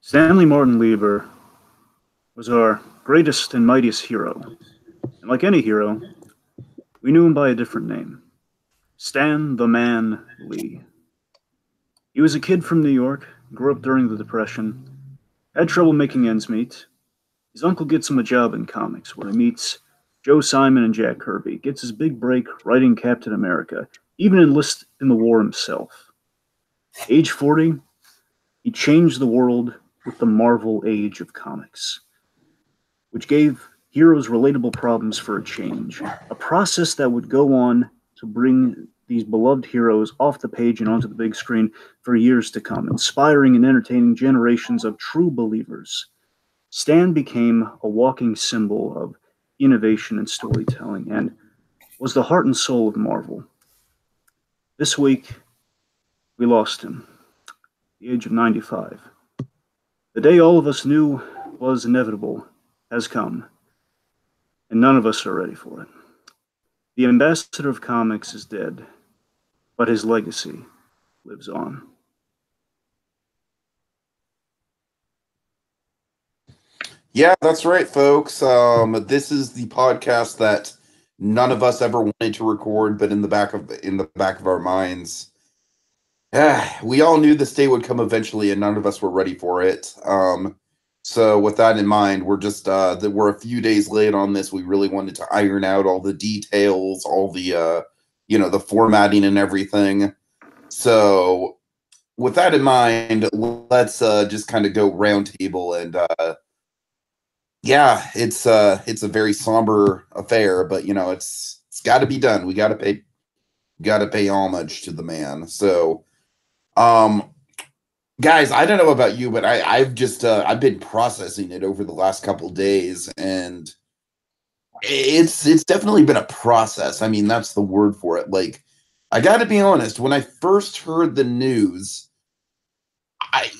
Stanley Martin Lieber was our greatest and mightiest hero. And like any hero, we knew him by a different name, Stan the Man Lee. He was a kid from New York, grew up during the Depression, had trouble making ends meet. His uncle gets him a job in comics where he meets Joe Simon and Jack Kirby, gets his big break writing Captain America, even enlists in the war himself. Age 40, he changed the world with the Marvel Age of Comics, which gave heroes relatable problems for a change, a process that would go on to bring these beloved heroes off the page and onto the big screen for years to come, inspiring and entertaining generations of true believers. Stan became a walking symbol of innovation and storytelling and was the heart and soul of Marvel. This week, we lost him, at the age of 95. The day all of us knew was inevitable has come, and none of us are ready for it. The ambassador of comics is dead, but his legacy lives on. Yeah, that's right, folks. This is the podcast that none of us ever wanted to record, but in the back of our minds, we all knew this day would come eventually, and none of us were ready for it. So with that in mind, we're just that we're a few days late on this. We really wanted to iron out all the details, all the the formatting and everything. So with that in mind, let's just kind of go round table and yeah, it's a very somber affair, but it's got to be done. We got to pay homage to the man. So guys, I don't know about you, but I've just I've been processing it over the last couple days, and it's definitely been a process. I mean, that's the word for it. Like, I got to be honest, when I first heard the news, I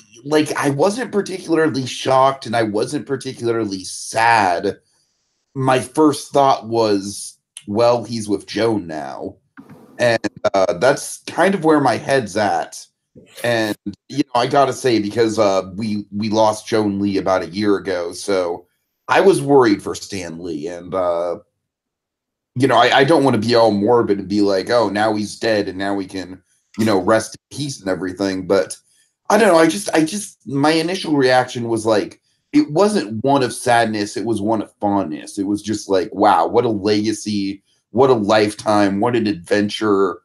wasn't particularly shocked and I wasn't particularly sad. My first thought was, well, he's with Joan now. And that's kind of where my head's at. And, I got to say, because we lost Joan Lee about a year ago, so I was worried for Stan Lee. And, I don't want to be all morbid and be like, oh, now he's dead and now we can, rest in peace and everything. But I don't know. I just, my initial reaction was like, it wasn't one of sadness. It was one of fondness. It was just like, wow, what a legacy, what a lifetime, what an adventure.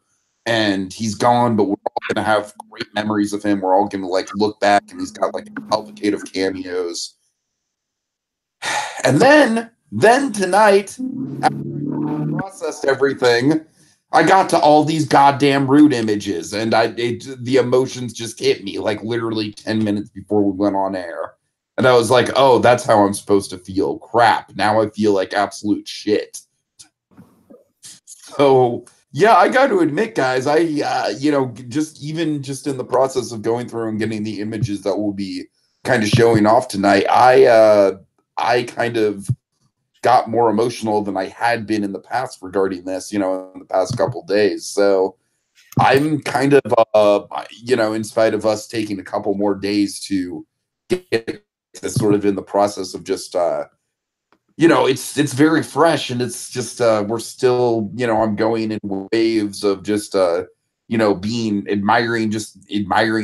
And he's gone, but we're all going to have great memories of him. We're all going to look back, and he's got a cavalcade of cameos. And then tonight, after I processed everything, I got to all these goddamn Root images, and the emotions just hit me literally 10 minutes before we went on air. And I was like, oh, that's how I'm supposed to feel. Crap. Now I feel like absolute shit. So, yeah, I got to admit, guys, I, just in the process of going through and getting the images that we'll be kind of showing off tonight, I kind of got more emotional than I had been in the past regarding this, in the past couple days. So I'm kind of, in spite of us taking a couple more days to get this sort of in the process of just, it's very fresh, and it's just, we're still, I'm going in waves of just, admiring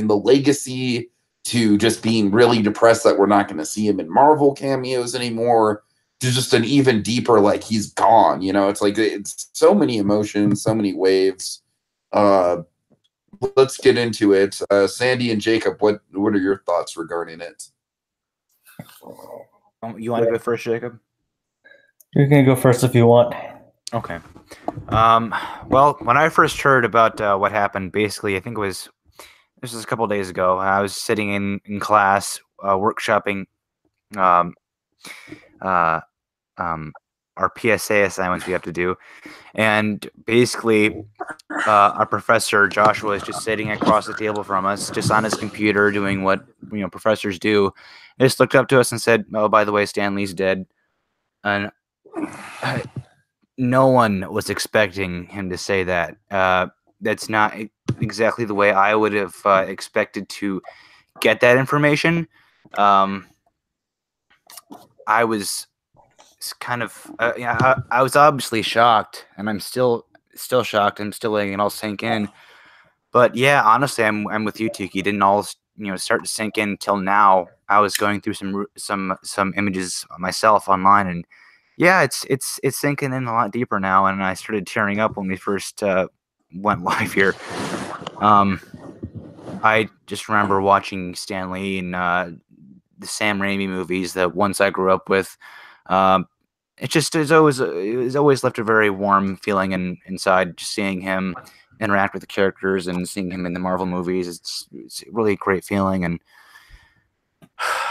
the legacy, to just being really depressed that we're not going to see him in Marvel cameos anymore, to just an even deeper, he's gone, it's it's so many emotions, so many waves. Let's get into it. Sandy and Jacob, what are your thoughts regarding it? You want to go first, Jacob? You can go first if you want. Okay. Well, when I first heard about what happened, basically, I think this was a couple of days ago. I was sitting in class, workshopping our PSA assignments we have to do, and basically, our professor Joshua is just sitting across the table from us, just on his computer, doing what professors do. He just looked up to us and said, "Oh, by the way, Stan Lee's dead," and no one was expecting him to say that. That's not exactly the way I would have expected to get that information. I was kind of I was obviously shocked, and I'm still shocked. I'm still letting it all sink in. But yeah, honestly, I'm with you, Tiki. It didn't all start to sink in until now. I was going through some images myself online, and yeah, it's sinking in a lot deeper now. And I started tearing up when we first went live here. I just remember watching Stan Lee and the Sam Raimi movies, the ones I grew up with. Um, it's always left a very warm feeling inside, just seeing him interact with the characters and seeing him in the Marvel movies. It's a really great feeling. And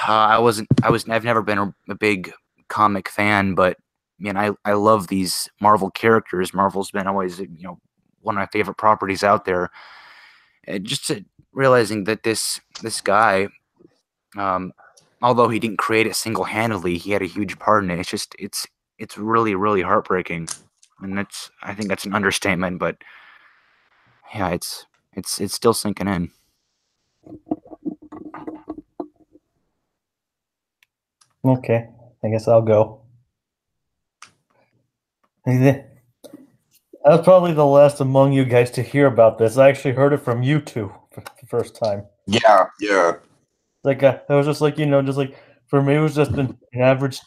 I've never been a big comic fan, but man, I love these Marvel characters. Marvel's been always one of my favorite properties out there. And realizing that this guy, um, although he didn't create it single handedly, he had a huge part in it. It's really really heartbreaking, and I think that's an understatement. But yeah, it's still sinking in. Okay, I guess I'll go. I was probably the last among you guys to hear about this. I actually heard it from you two for the first time. Yeah. Like it was just like just like for me, it was just an average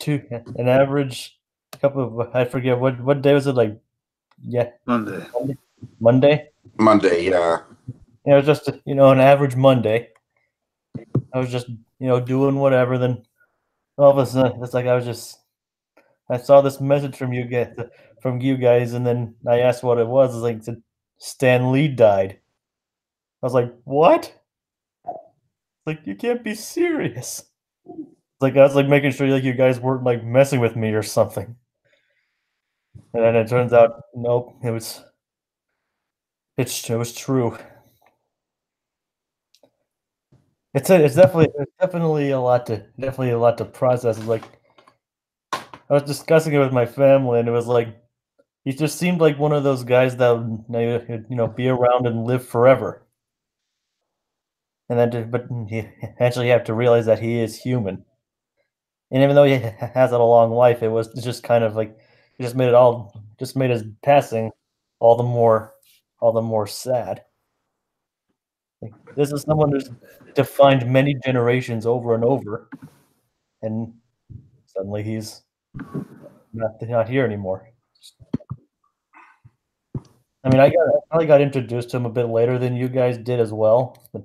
couple of I forget what day was it like? Yeah, Monday. Monday. Monday, yeah. It was just an average Monday. I was just doing whatever. Then all of a sudden, it's like I saw this message from you guys, and then I asked what it was. It's like it said, Stan Lee died. I was like, what? Like you can't be serious. Like I was like making sure like you guys weren't like messing with me or something. And then it turns out, nope, it was true. It's definitely a lot to process. It's like I was discussing it with my family, and it was like he just seemed like one of those guys that would be around and live forever. And then, but you actually have to realize that he is human. And even though he has a long life, it was just kind of like it just made his passing all the more sad. Like, this is someone who's defined many generations over and over, and suddenly he's not here anymore. I mean, I probably got introduced to him a bit later than you guys did as well. But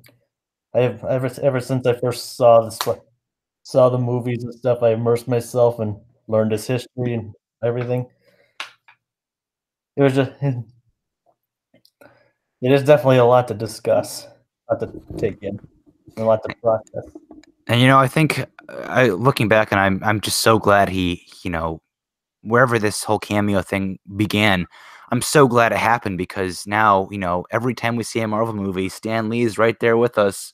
I have ever since I first saw the movies and stuff, I immersed myself and learned his history and everything. It was just it is definitely a lot to discuss, a lot to take in, and a lot to process. And I think looking back, and I'm just so glad he wherever this whole cameo thing began, I'm so glad it happened, because now every time we see a Marvel movie, Stan Lee is right there with us.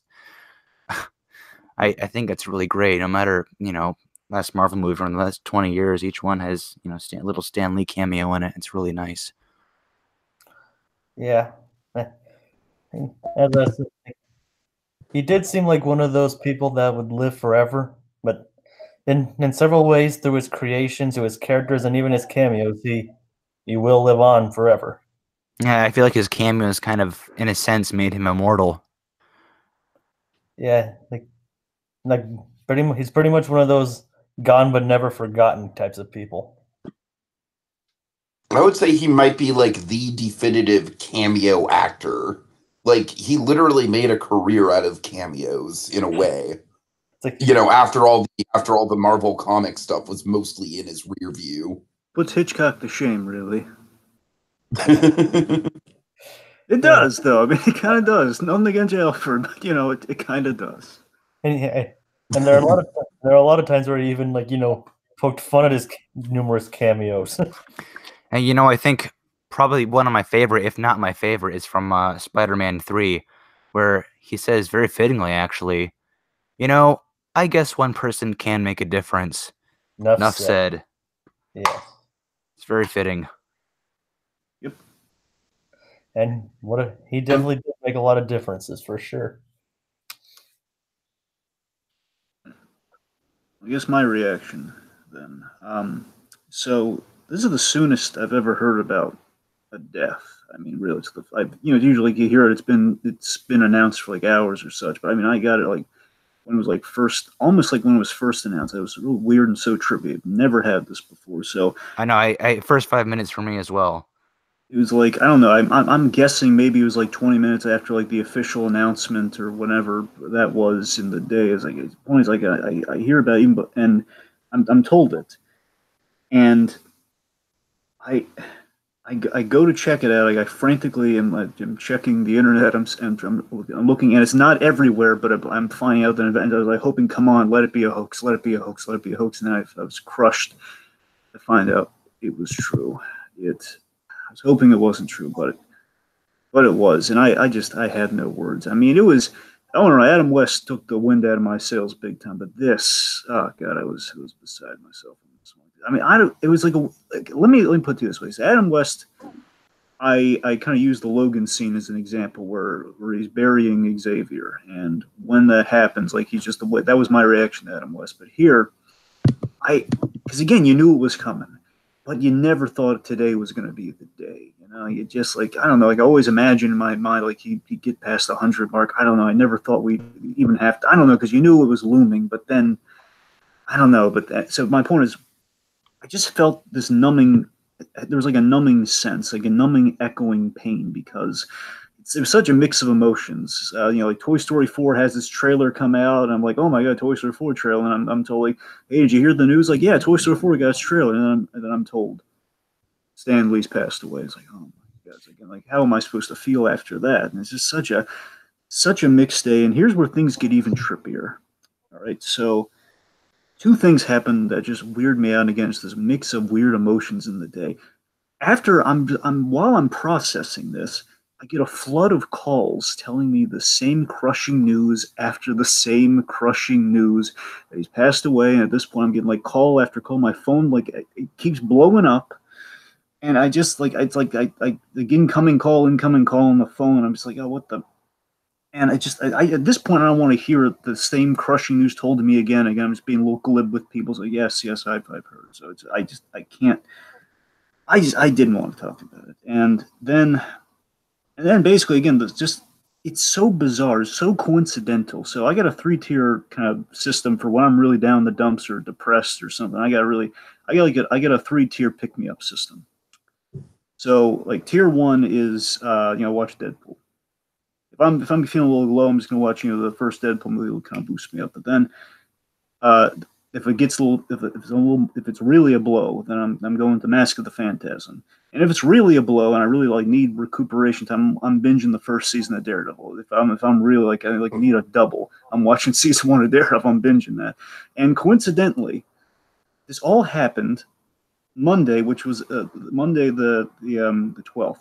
I think that's really great. No matter last Marvel movie from the last 20 years, each one has little Stan Lee cameo in it. It's really nice. Yeah. As I said, he did seem like one of those people that would live forever, but in several ways, through his creations, through his characters, and even his cameos, he will live on forever. Yeah, I feel like his cameos kind of, in a sense, made him immortal. Yeah, like he's pretty much one of those gone but never forgotten types of people. I would say he might be like the definitive cameo actor. Like he literally made a career out of cameos in a way. It's like, After all the Marvel comic stuff was mostly in his rear view. Puts Hitchcock to shame, really. It does, though. I mean, it kind of does. Nothing against Alfred, but it kind of does. and there are a lot of times where he even poked fun at his numerous cameos. And I think probably one of my favorite, if not my favorite, is from Spider-Man 3, where he says very fittingly, actually, I guess one person can make a difference. Enough said. Yeah. It's very fitting. Yep. And he definitely did make a lot of differences, for sure. I guess my reaction then. So this is the soonest I've ever heard about a death. I mean, really, it's the usually you hear it. It's been announced for like hours or such. But I mean, I got it like when it was like first, almost like when it was first announced. It was real weird and so trippy. I've never had this before. So I know. I first 5 minutes for me as well. it was like I don't know. I'm guessing maybe it was like 20 minutes after like the official announcement or whenever that was in the day. It's like the point is like I hear about it, and I'm told it, and I I go to check it out. Like I frantically am checking the internet. I'm looking, and it's not everywhere, but I'm finding out that I was like hoping, come on, let it be a hoax, let it be a hoax, let it be a hoax. And then I was crushed to find out it was true. I was hoping it wasn't true, but it was, and I had no words. I mean, it was. I don't know. Adam West took the wind out of my sails big time, but this, oh god, I was beside myself. I mean, I don't. It was like let me put it this way. So Adam West, I kind of use the Logan scene as an example where he's burying Xavier, and when that happens, like he's just that was my reaction to Adam West. But here, because again, you knew it was coming, but you never thought today was going to be the day. You know, you just like I don't know. Like I always imagine in my mind, like he'd get past the 100 mark. I don't know. I never thought we'd even have to. I don't know because you knew it was looming, but then I don't know. So my point is. I just felt this numbing. There was like a numbing sense, like a numbing, echoing pain because it was such a mix of emotions. Like Toy Story 4 has this trailer come out, and I'm like, oh my god, Toy Story 4 trailer, and I'm told like, hey, did you hear the news? Like, yeah, Toy Story 4 got its trailer, and then I'm told Stan Lee's passed away. It's like, oh my god, like how am I supposed to feel after that? And it's just such a mixed day. And here's where things get even trippier. All right, so. Two things happened that just weird me out against this mix of weird emotions in the day. After while I'm processing this, I get a flood of calls telling me the same crushing news after the same crushing news that he's passed away. And at this point, I'm getting like call after call. My phone it keeps blowing up, and I just like it's like I incoming call on the phone. I'm just like, oh, what the. And I at this point, I don't want to hear the same crushing news told to me again. I'm just being local glib with people. So yes, I've heard. So I can't. I didn't want to talk about it. And then basically again, it's so bizarre, it's so coincidental. So I got a 3-tier kind of system for when I'm really down in the dumps or depressed or something. I get a 3-tier pick me up system. So like tier 1 is watch Deadpool. If I'm feeling a little low, I'm just gonna watch the first Deadpool movie. It'll kind of boost me up. But then, if it's really a blow, then I'm going to Mask of the Phantasm. And if it's really a blow and I really need recuperation time, I'm binging the first season of Daredevil. If I'm really I need a double, I'm watching season 1 of Daredevil. I'm binging that. And coincidentally, this all happened Monday, which was Monday the 12th.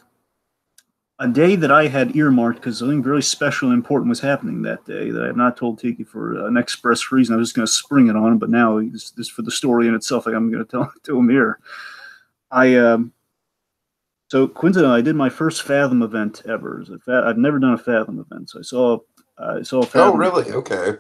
A day that I had earmarked because something very special and important was happening that day that I have not told Tiki for an express reason. I was just going to spring it on him, but now this for the story in itself, I'm going to tell it to him here. So coincidentally, I did my first Fathom event ever. I've never done a Fathom event, so I saw Fathom. Oh, really? Okay.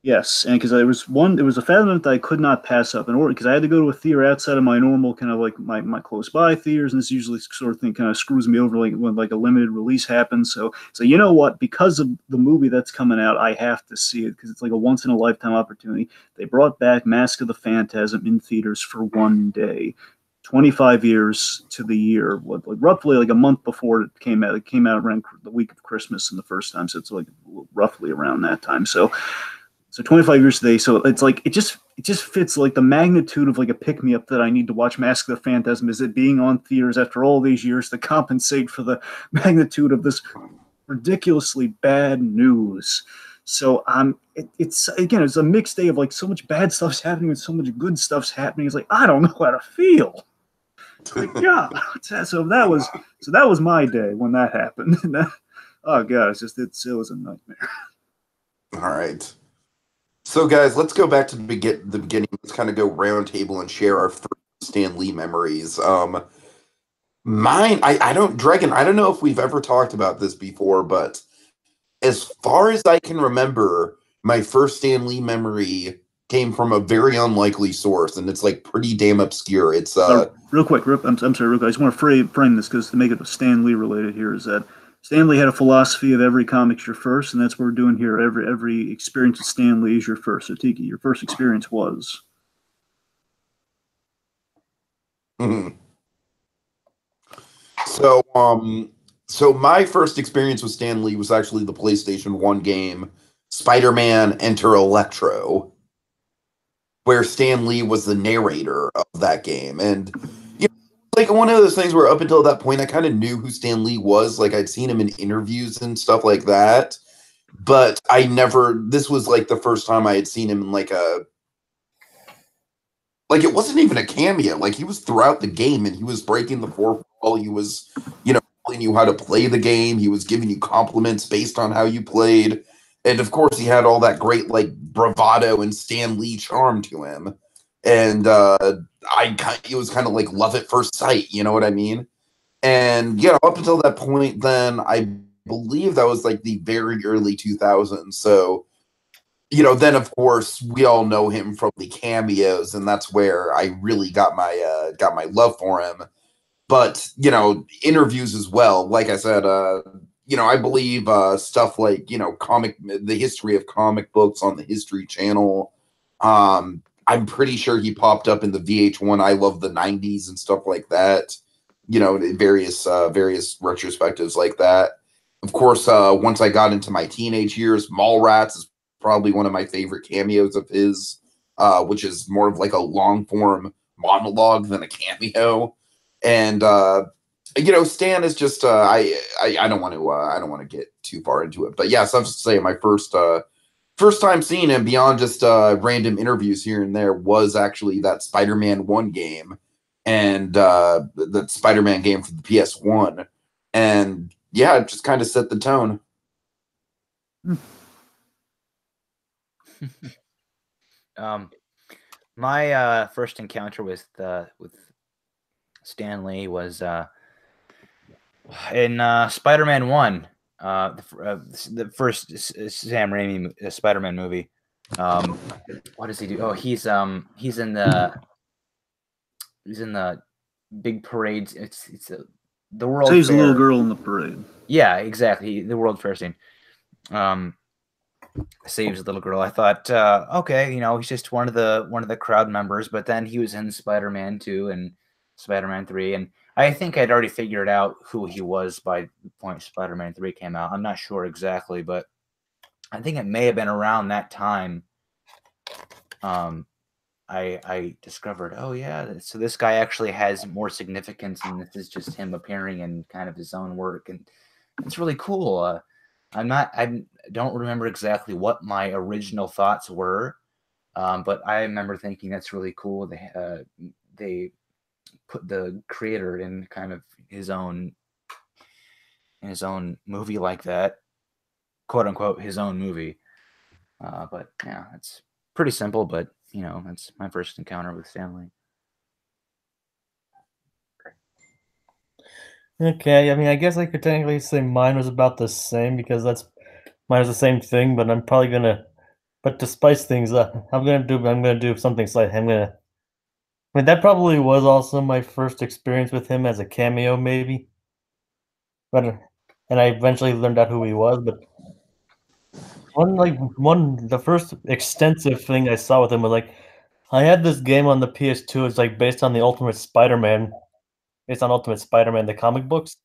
Yes, and because there was a Fathom event that I could not pass up in order because I had to go to a theater outside of my normal kind of like my close by theaters, and this usually sort of thing kind of screws me over like when like a limited release happens. So you know what? Because of the movie that's coming out, I have to see it because it's like a once in a lifetime opportunity. They brought back Mask of the Phantasm in theaters for one day. 25 years to the year, roughly like a month before it came out. It came out around the week of Christmas and the first time, so it's like roughly around that time. So 25 years today. So it's like it just fits like the magnitude of like a pick me up that I need to watch Mask of the Phantasm. Is it being on theaters after all these years to compensate for the magnitude of this ridiculously bad news? So it's a mixed day of like so much bad stuff's happening and so much good stuff's happening. It's like I don't know how to feel. Like, yeah. So that was my day when that happened. Oh god, it was a nightmare. All right. So, guys, let's go back to the beginning. Let's kind of go round table and share our first Stan Lee memories. Mine, I don't know if we've ever talked about this before, but as far as I can remember, my first Stan Lee memory came from a very unlikely source, and it's like pretty damn obscure. It's real quick, Rip. I'm sorry, real quick. I just want to frame this because to make it Stan Lee related here is that Stan Lee had a philosophy of every comic's your first, and that's what we're doing here. Every experience with Stan Lee is your first. So Tiki, your first experience was. Mhm. So my first experience with Stan Lee was actually the PlayStation 1 game, Spider-Man Enter Electro, where Stan Lee was the narrator of that game. And you know, like one of those things where up until that point I kind of knew who Stan Lee was. Like I'd seen him in interviews and stuff like that. But I never this was like the first time I had seen him in like it wasn't even a cameo. Like he was throughout the game and he was breaking the fourth wall. He was, telling you how to play the game. He was giving you compliments based on how you played. And of course he had all that great like bravado and Stan Lee charm to him. And it was kind of like love at first sight, you know what I mean? And up until that point, then I believe that was like the very early 2000s. So then of course we all know him from the cameos, and that's where I really got my love for him. But interviews as well. Like I said, I believe stuff like the history of comic books on the History Channel. I'm pretty sure he popped up in the VH1 I Love the '90s and stuff like that. Various retrospectives like that. Of course, once I got into my teenage years, Mallrats is probably one of my favorite cameos of his, which is more of like a long form monologue than a cameo. And Stan is just I don't want to get too far into it, but yeah, so I have to say my first time seeing him beyond just random interviews here and there was actually that Spider-Man 1 game and the Spider-Man game for the PS1, and yeah, it just kind of set the tone. My first encounter with Stan Lee was in Spider-Man 1, the first Sam Raimi Spider-Man movie. What does he do? Oh, he's in the big parades. It's the World Saves Fair. a little girl in the parade. Yeah, exactly. The World Fair scene. Saves a little girl. I thought, okay, he's just one of the crowd members. But then he was in Spider-Man 2 and Spider-Man 3, and I think I'd already figured out who he was by the point Spider-Man 3 came out. I'm not sure exactly, but I think it may have been around that time. I discovered, oh yeah, so this guy actually has more significance, and this is just him appearing in kind of his own work, and it's really cool. I don't remember exactly what my original thoughts were, but I remember thinking that's really cool. They put the creator in kind of his own movie like that, quote unquote, his own movie. But yeah, it's pretty simple, but that's my first encounter with Stan Lee. Okay, I mean, I guess I could technically say mine was about the same because mine was the same thing, but I'm probably gonna, but to spice things up, I'm gonna do something slight. I mean, that probably was also my first experience with him as a cameo, maybe. But and I eventually learned out who he was. But the first extensive thing I saw with him was like, I had this game on the PS2. It's like based on Ultimate Spider-Man, the comic books,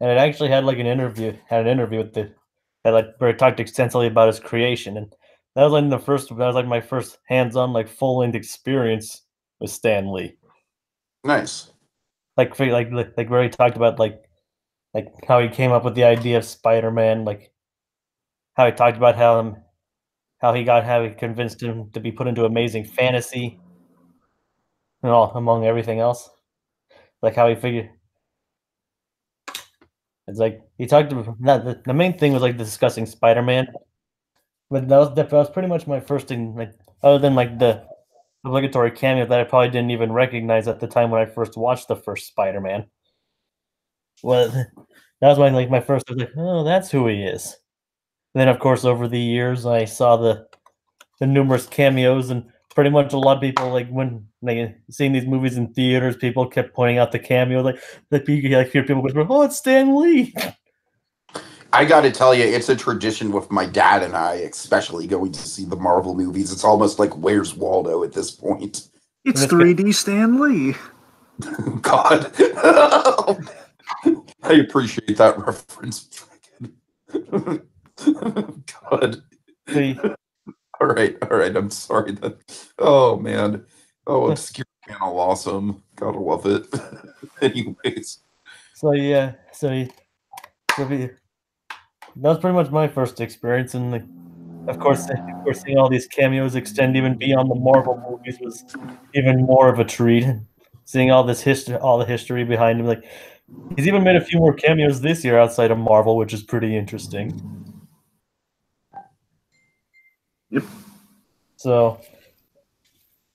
and it actually had like an interview with where it talked extensively about his creation, and that was like my first hands-on like full-length experience with Stan Lee. Nice. Like where he talked about like how he came up with the idea of Spider-Man, like how he talked about how he convinced him to be put into Amazing Fantasy and all among everything else. Like how he figured it's like he talked about the main thing was like discussing Spider-Man. But that was pretty much my first thing, like other than like the obligatory cameo that I probably didn't even recognize at the time when I first watched the first Spider-Man. Well, that was my first. I was like, oh, that's who he is. And then of course over the years I saw the numerous cameos, and pretty much a lot of people like when like seeing these movies in theaters, people kept pointing out the cameo, like you hear people whisper, "Oh, it's Stan Lee." I got to tell you, it's a tradition with my dad and I, especially going to see the Marvel movies. It's almost like Where's Waldo at this point. It's 3D Stan Lee. God. I appreciate that reference. God. All right. I'm sorry. Oh, man. Oh, obscure panel, awesome. Gotta love it. Anyways. That was pretty much my first experience, and of course, seeing all these cameos extend even beyond the Marvel movies was even more of a treat. Seeing all the history behind him, like he's even made a few more cameos this year outside of Marvel, which is pretty interesting. Yep. So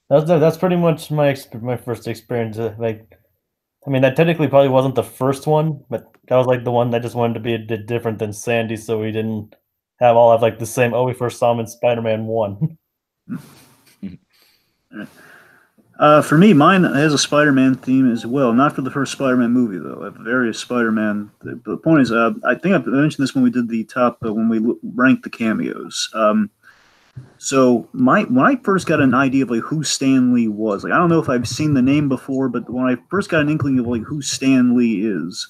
that's pretty much my first experience. I mean, that technically probably wasn't the first one, but that was like the one that just wanted to be a bit different than Sandy, so we didn't have like the same. Oh, we first saw him in Spider-Man 1. For me, mine has a Spider-Man theme as well. Not for the first Spider-Man movie, though. I have various Spider-Man. The point is, I think I mentioned this when we did the top, when we ranked the cameos. So when I first got an idea of like who Stan Lee was, like I don't know if I've seen the name before, but when I first got an inkling of like who Stan Lee is,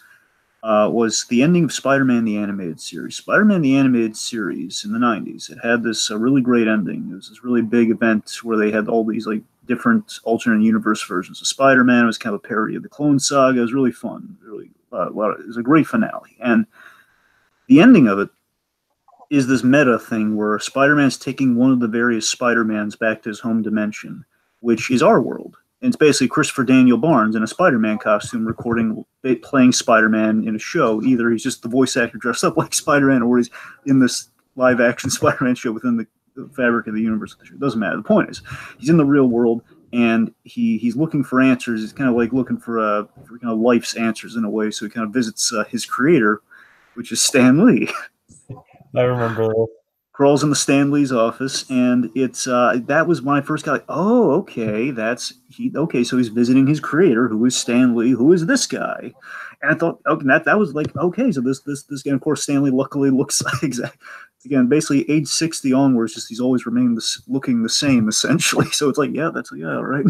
was the ending of Spider-Man the Animated Series. Spider-Man the Animated Series in the 90s, it had this really great ending. It was this really big event where they had all these like different alternate universe versions of Spider-Man. It was kind of a parody of the Clone Saga. It was really fun. Really, it was a great finale. And the ending of it is this meta thing where Spider-Man's taking one of the various Spider-Mans back to his home dimension, which is our world. And it's basically Christopher Daniel Barnes in a Spider-Man costume playing Spider-Man in a show. Either he's just the voice actor dressed up like Spider-Man, or he's in this live-action Spider-Man show within the fabric of the universe of the show. It doesn't matter. The point is, he's in the real world, and he's looking for answers. He's kind of like looking for kind of life's answers in a way. So he kind of visits his creator, which is Stan Lee. I remember that. Crawls in the Stan Lee's office, and it's that was when I first got like, oh, okay, okay, so he's visiting his creator, who is Stan Lee, who is this guy, and I thought, okay, that was like, okay, so this guy, of course, Stan Lee luckily looks like again, basically age 60 onwards, just he's always remained looking the same essentially. So it's like, yeah, all right.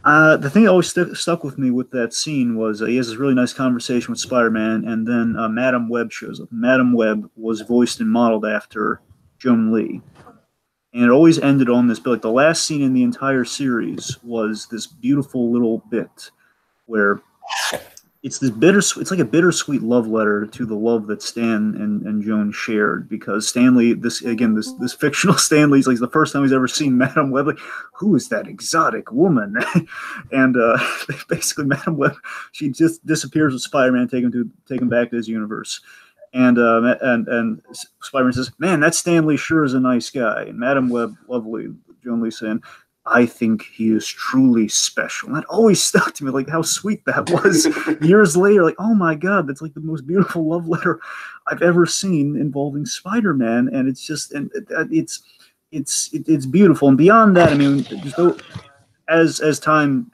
The thing that always stuck with me with that scene was he has this really nice conversation with Spider-Man, and then Madam Web shows up. Madam Web was voiced and modeled after Joan Lee. And it always ended on this, but like the last scene in the entire series was this beautiful little bit where it's it's like a bittersweet love letter to the love that Stan and Joan shared, because Stanley, this fictional Stanley's like the first time he's ever seen Madam Web, like, who is that exotic woman? And basically Madam Web, she just disappears with Spider-Man, take him back to his universe. And Spider-Man says, man, that Stan Lee sure is a nice guy. And Madam Web, lovely, Joan Lee saying, I think he is truly special. And that always stuck to me, like how sweet that was. Years later, like, oh my God, that's like the most beautiful love letter I've ever seen involving Spider-Man. And it's just, and it's beautiful. And beyond that, I mean, as time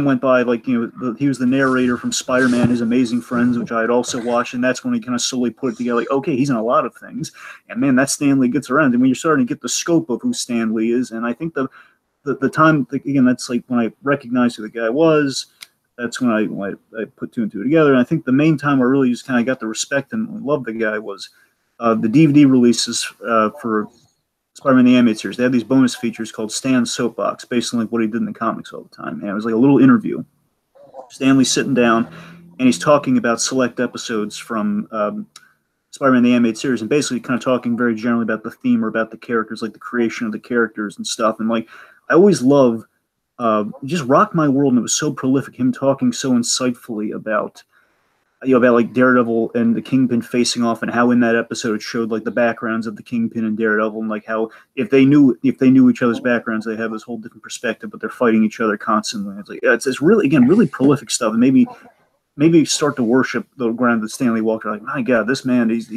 went by, like, he was the narrator from Spider-Man, His Amazing Friends, which I had also watched, and that's when he kind of slowly put it together, like, okay, he's in a lot of things, and man, that Stan Lee gets around. And when you're starting to get the scope of who Stan Lee is, and I think the time, again, that's like when I recognized who the guy was. That's when I put two and two together. And I think the main time I really just kind of got the respect and love the guy was the DVD releases for Spider-Man the Animated Series. They had these bonus features called Stan's Soapbox, based on like what he did in the comics all the time. And it was like a little interview. Stanley's sitting down, and he's talking about select episodes from Spider-Man the Animated Series, and basically kind of talking very generally about the theme or about the characters, like the creation of the characters and stuff. And like, I always love, just rocked my world, and it was so prolific, him talking so insightfully about like Daredevil and the Kingpin facing off, and how in that episode it showed like the backgrounds of the Kingpin and Daredevil, and like how if they knew each other's backgrounds, they have this whole different perspective, but they're fighting each other constantly. It's like, it's really, again, really prolific stuff, and maybe start to worship the ground that Stanley walked. Like, my God, this man, he's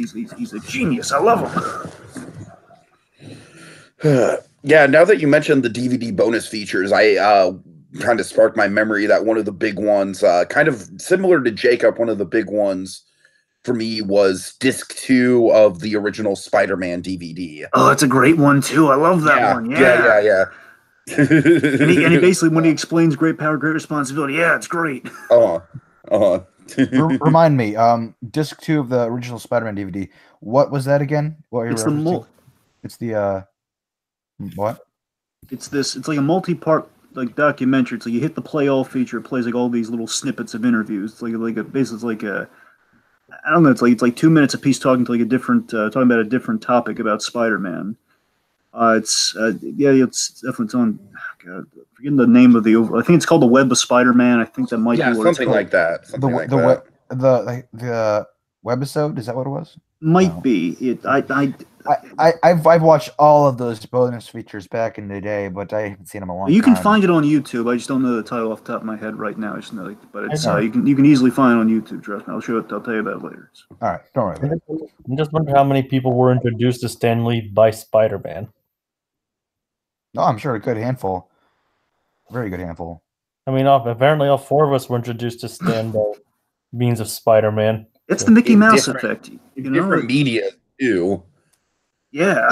a genius. I love him. Yeah, now that you mentioned the DVD bonus features, I kind of sparked my memory that one of the big ones, kind of similar to Jacob, one of the big ones for me was disc 2 of the original Spider-Man DVD. Oh, that's a great one too. I love that one. Yeah. And he basically, when he explains great power, great responsibility, yeah, it's great. Remind me, disc 2 of the original Spider-Man DVD. What was that again? What It's the It's the what? It's like a multi-part like documentary. It's like you hit the play all feature, it plays like all these little snippets of interviews. It's basically like a I don't know. It's like 2 minutes a piece talking to like a different talking about a different topic about Spider-Man. It's definitely on. God, forgetting the name of the over. I think it's called The Web of Spider-Man. I think that might be what something like that. The webisode, is that what it was? Might be. I've watched all of those bonus features back in the day, but I haven't seen them in a long time. You can find it on YouTube. I just don't know the title off the top of my head right now. I just know, but it's you can easily find it on YouTube. Trust me. I'll tell you about it later. All right, don't worry about it. I just wonder how many people were introduced to Stan Lee by Spider-Man. No, I'm sure a good handful. Very good handful. I mean, apparently all 4 of us were introduced to Stan by means of Spider-Man. It's the Mickey Mouse effect. Different media too. Yeah.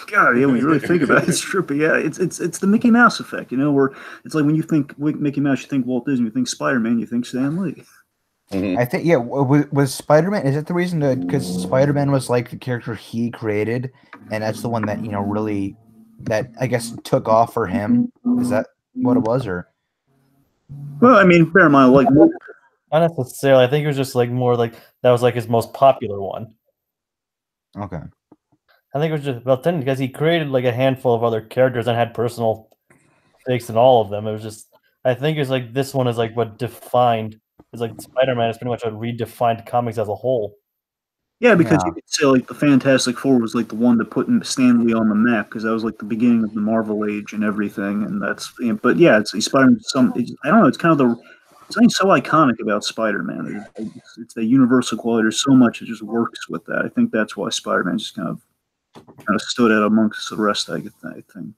God, yeah, when you really think about it, it's true. But yeah, it's the Mickey Mouse effect, where it's like when you think Mickey Mouse, you think Walt Disney, you think Spider-Man, you think Stan Lee. Mm-hmm. I think, was Spider-Man, is it the reason because Spider-Man was like the character he created, and that's the one that, really, that I guess took off for him? Is that what it was, or? Well, I mean, bear in mind, like, not necessarily. I think it was just like more like that was like his most popular one. Okay. I think it was just because he created like a handful of other characters and had personal stakes in all of them. It was just, I think it's like this one is like what defined. It's like Spider-Man is pretty much what redefined comics as a whole. Yeah, because you could say like the Fantastic Four was like the one that put Stan Lee on the map because that was like the beginning of the Marvel age and everything, and that's. But yeah, it's Spider-Man. I don't know. It's kind of something so iconic about Spider-Man. It's the universal quality. There's so much that just works with that. I think that's why Spider-Man just kind of stood out amongst the rest. I think.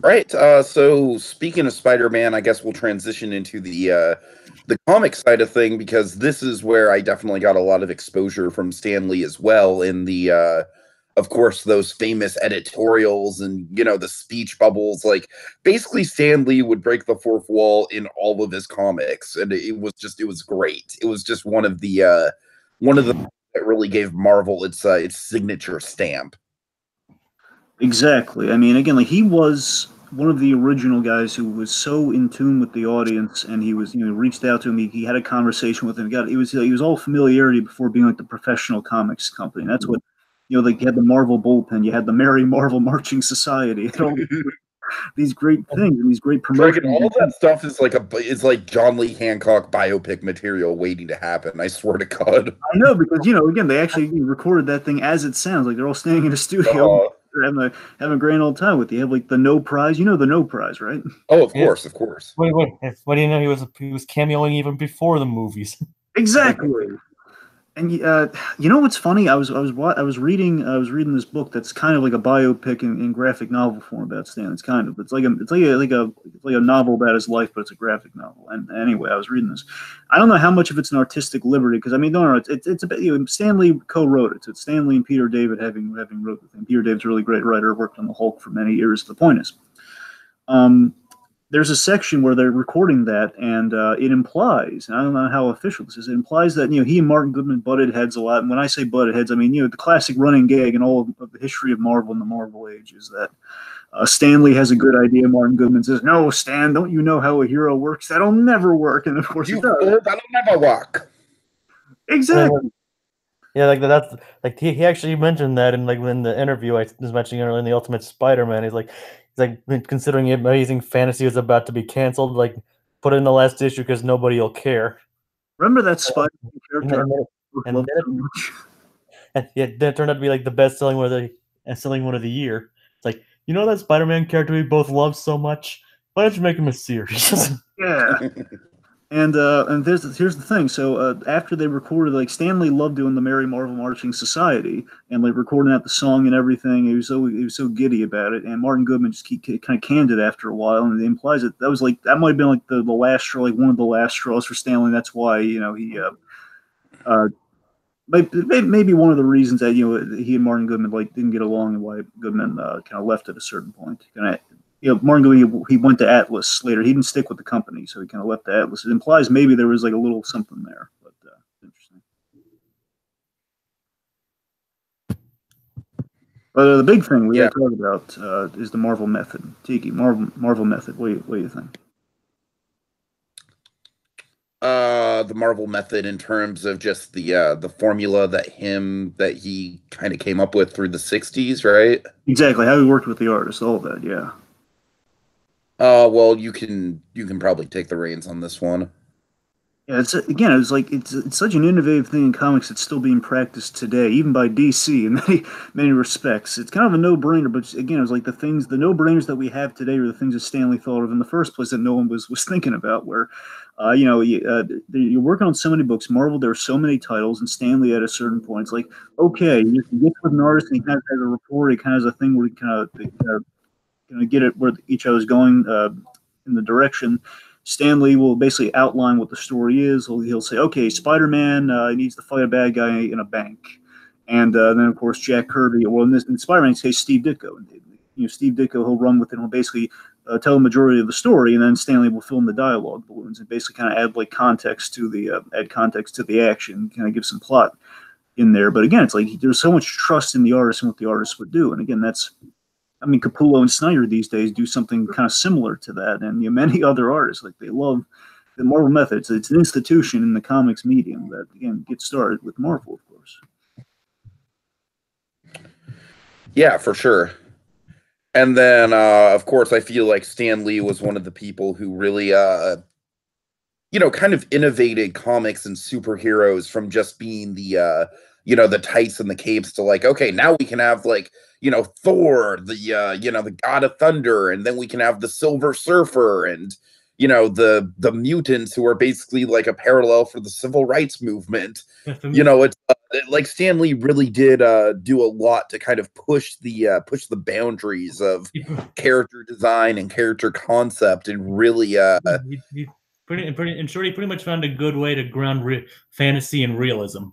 Right. So speaking of Spider-Man, I guess we'll transition into the comic side of thing, because this is where I definitely got a lot of exposure from Stan Lee as well. In the, of course, those famous editorials and the speech bubbles. Like basically, Stan Lee would break the fourth wall in all of his comics, and it was great. It was just one of the that really gave Marvel its signature stamp. Exactly. I mean, again, like he was one of the original guys who was so in tune with the audience, and he was, reached out to him. He had a conversation with him. He was all familiarity before being like the professional comics company. And that's what, like you had the Marvel bullpen, you had the Merry Marvel Marching Society, all these great things and these great promotions. All that stuff is like John Lee Hancock biopic material waiting to happen. I swear to God. I know, because again, they actually recorded that thing as it sounds. Like they're all standing in a studio. Having a grand old time with you. Have like the No Prize. The No Prize, right? Oh, of course. Wait. What do you know? He was cameoing even before the movies. Exactly. And what's funny? I was reading this book that's kind of like a biopic in graphic novel form about Stan. It's like a novel about his life, but it's a graphic novel. And anyway, I was reading this. I don't know how much of it's an artistic liberty, because I mean, no, it's a bit. Stan Lee co-wrote it. So it's Stan Lee and Peter David having wrote the thing. Peter David's a really great writer. Worked on the Hulk for many years. The point is, there's a section where they're recording that, and it implies, and I don't know how official this is, it implies that he and Martin Goodman butted heads a lot. And when I say butted heads, I mean the classic running gag in all of the history of Marvel and the Marvel age is that Stan Lee has a good idea. Martin Goodman says, "No, Stan, don't you know how a hero works? That'll never work." And of course, it does. That'll never work. Exactly. Yeah, like that's like he actually mentioned that in when the interview I was mentioning earlier in the Ultimate Spider-Man. He's like considering Amazing Fantasy is about to be canceled, like put it in the last issue because nobody will care. Remember that Spider-Man character? And that turned out to be like the best selling one of the year. It's like, that Spider-Man character we both love so much. Why don't you make him a series? Yeah. And here's the thing. So after they recorded, like Stan Lee loved doing the Merry Marvel Marching Society and like recording out the song and everything. He was so giddy about it. And Martin Goodman just kind of canned it after a while, and it implies that was like that might have been like the last straw, like one of the last straws for Stan Lee. That's why he uh, maybe one of the reasons that he and Martin Goodman like didn't get along and why Goodman kind of left at a certain point. Kind of Martin Goodman he went to Atlas later. He didn't stick with the company, so he kind of left the Atlas. It implies maybe there was like a little something there, but interesting. But the big thing we got to talk about is the Marvel method. Tiki, Marvel method. What do you think? The Marvel method in terms of just the formula that he kind of came up with through the 60s, right? Exactly, how he worked with the artist, all of that, yeah. Well, you can probably take the reins on this one. Yeah, it's such an innovative thing in comics that's still being practiced today, even by DC in many respects. It's kind of a no-brainer, but again, it's like the no-brainers that we have today are the things that Stanley thought of in the first place that no one was thinking about. Where, you're working on so many books. Marvel, there are so many titles, and Stanley at a certain point, it's like, okay, you get with an artist, and he kind of has a rapport, he kind of has a thing where he kind of get it where each other's going in the direction. Stan Lee will basically outline what the story is. He'll say, okay, Spider-Man needs to fight a bad guy in a bank. And then, of course, Jack Kirby, well, in Spider-Man's case, Steve Ditko. Steve Ditko, he'll run with it and he'll basically tell the majority of the story, and then Stan Lee will fill in the dialogue balloons and basically kind of add like context to the action, kind of give some plot in there. But again, it's like there's so much trust in the artist and what the artist would do. And again, Capullo and Snyder these days do something kind of similar to that, and many other artists they love the Marvel method. It's an institution in the comics medium that again gets started with Marvel, of course. Yeah, for sure. And then, of course, I feel like Stan Lee was one of the people who really, kind of innovated comics and superheroes from just being the tights and the capes to like, okay, now we can have Thor, the God of Thunder, and then we can have the Silver Surfer and the mutants who are basically like a parallel for the civil rights movement. It's like Stan Lee really did do a lot to kind of push the boundaries of character design and character concept, and really he pretty much found a good way to ground fantasy and realism.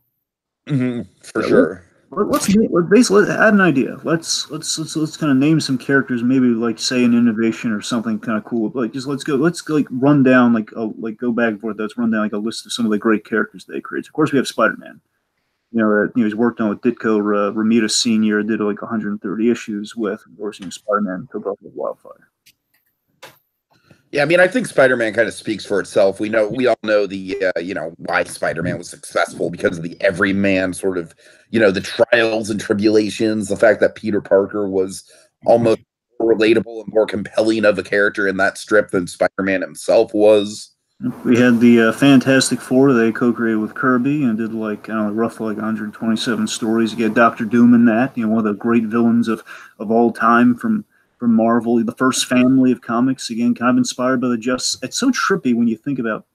For sure. Let's add an idea. Let's kind of name some characters. Maybe like say an innovation or something kind of cool. Like just let's run down go back and forth. Let's run down like a list of some of the great characters they created. Of course, we have Spider-Man. He's worked on with Ditko Romita Sr. Did like 130 issues with. Of course, Spider-Man took off with Wildfire. Yeah, I mean, I think Spider-Man kind of speaks for itself. We all know the why Spider-Man was successful because of the everyman sort of, the trials and tribulations, the fact that Peter Parker was almost more relatable and more compelling of a character in that strip than Spider-Man himself was. We had the Fantastic Four they co-created with Kirby and did roughly 127 stories. You get Doctor Doom in that, one of the great villains of all time from Marvel, the first family of comics, again, kind of inspired by the Justice. It's so trippy when you think about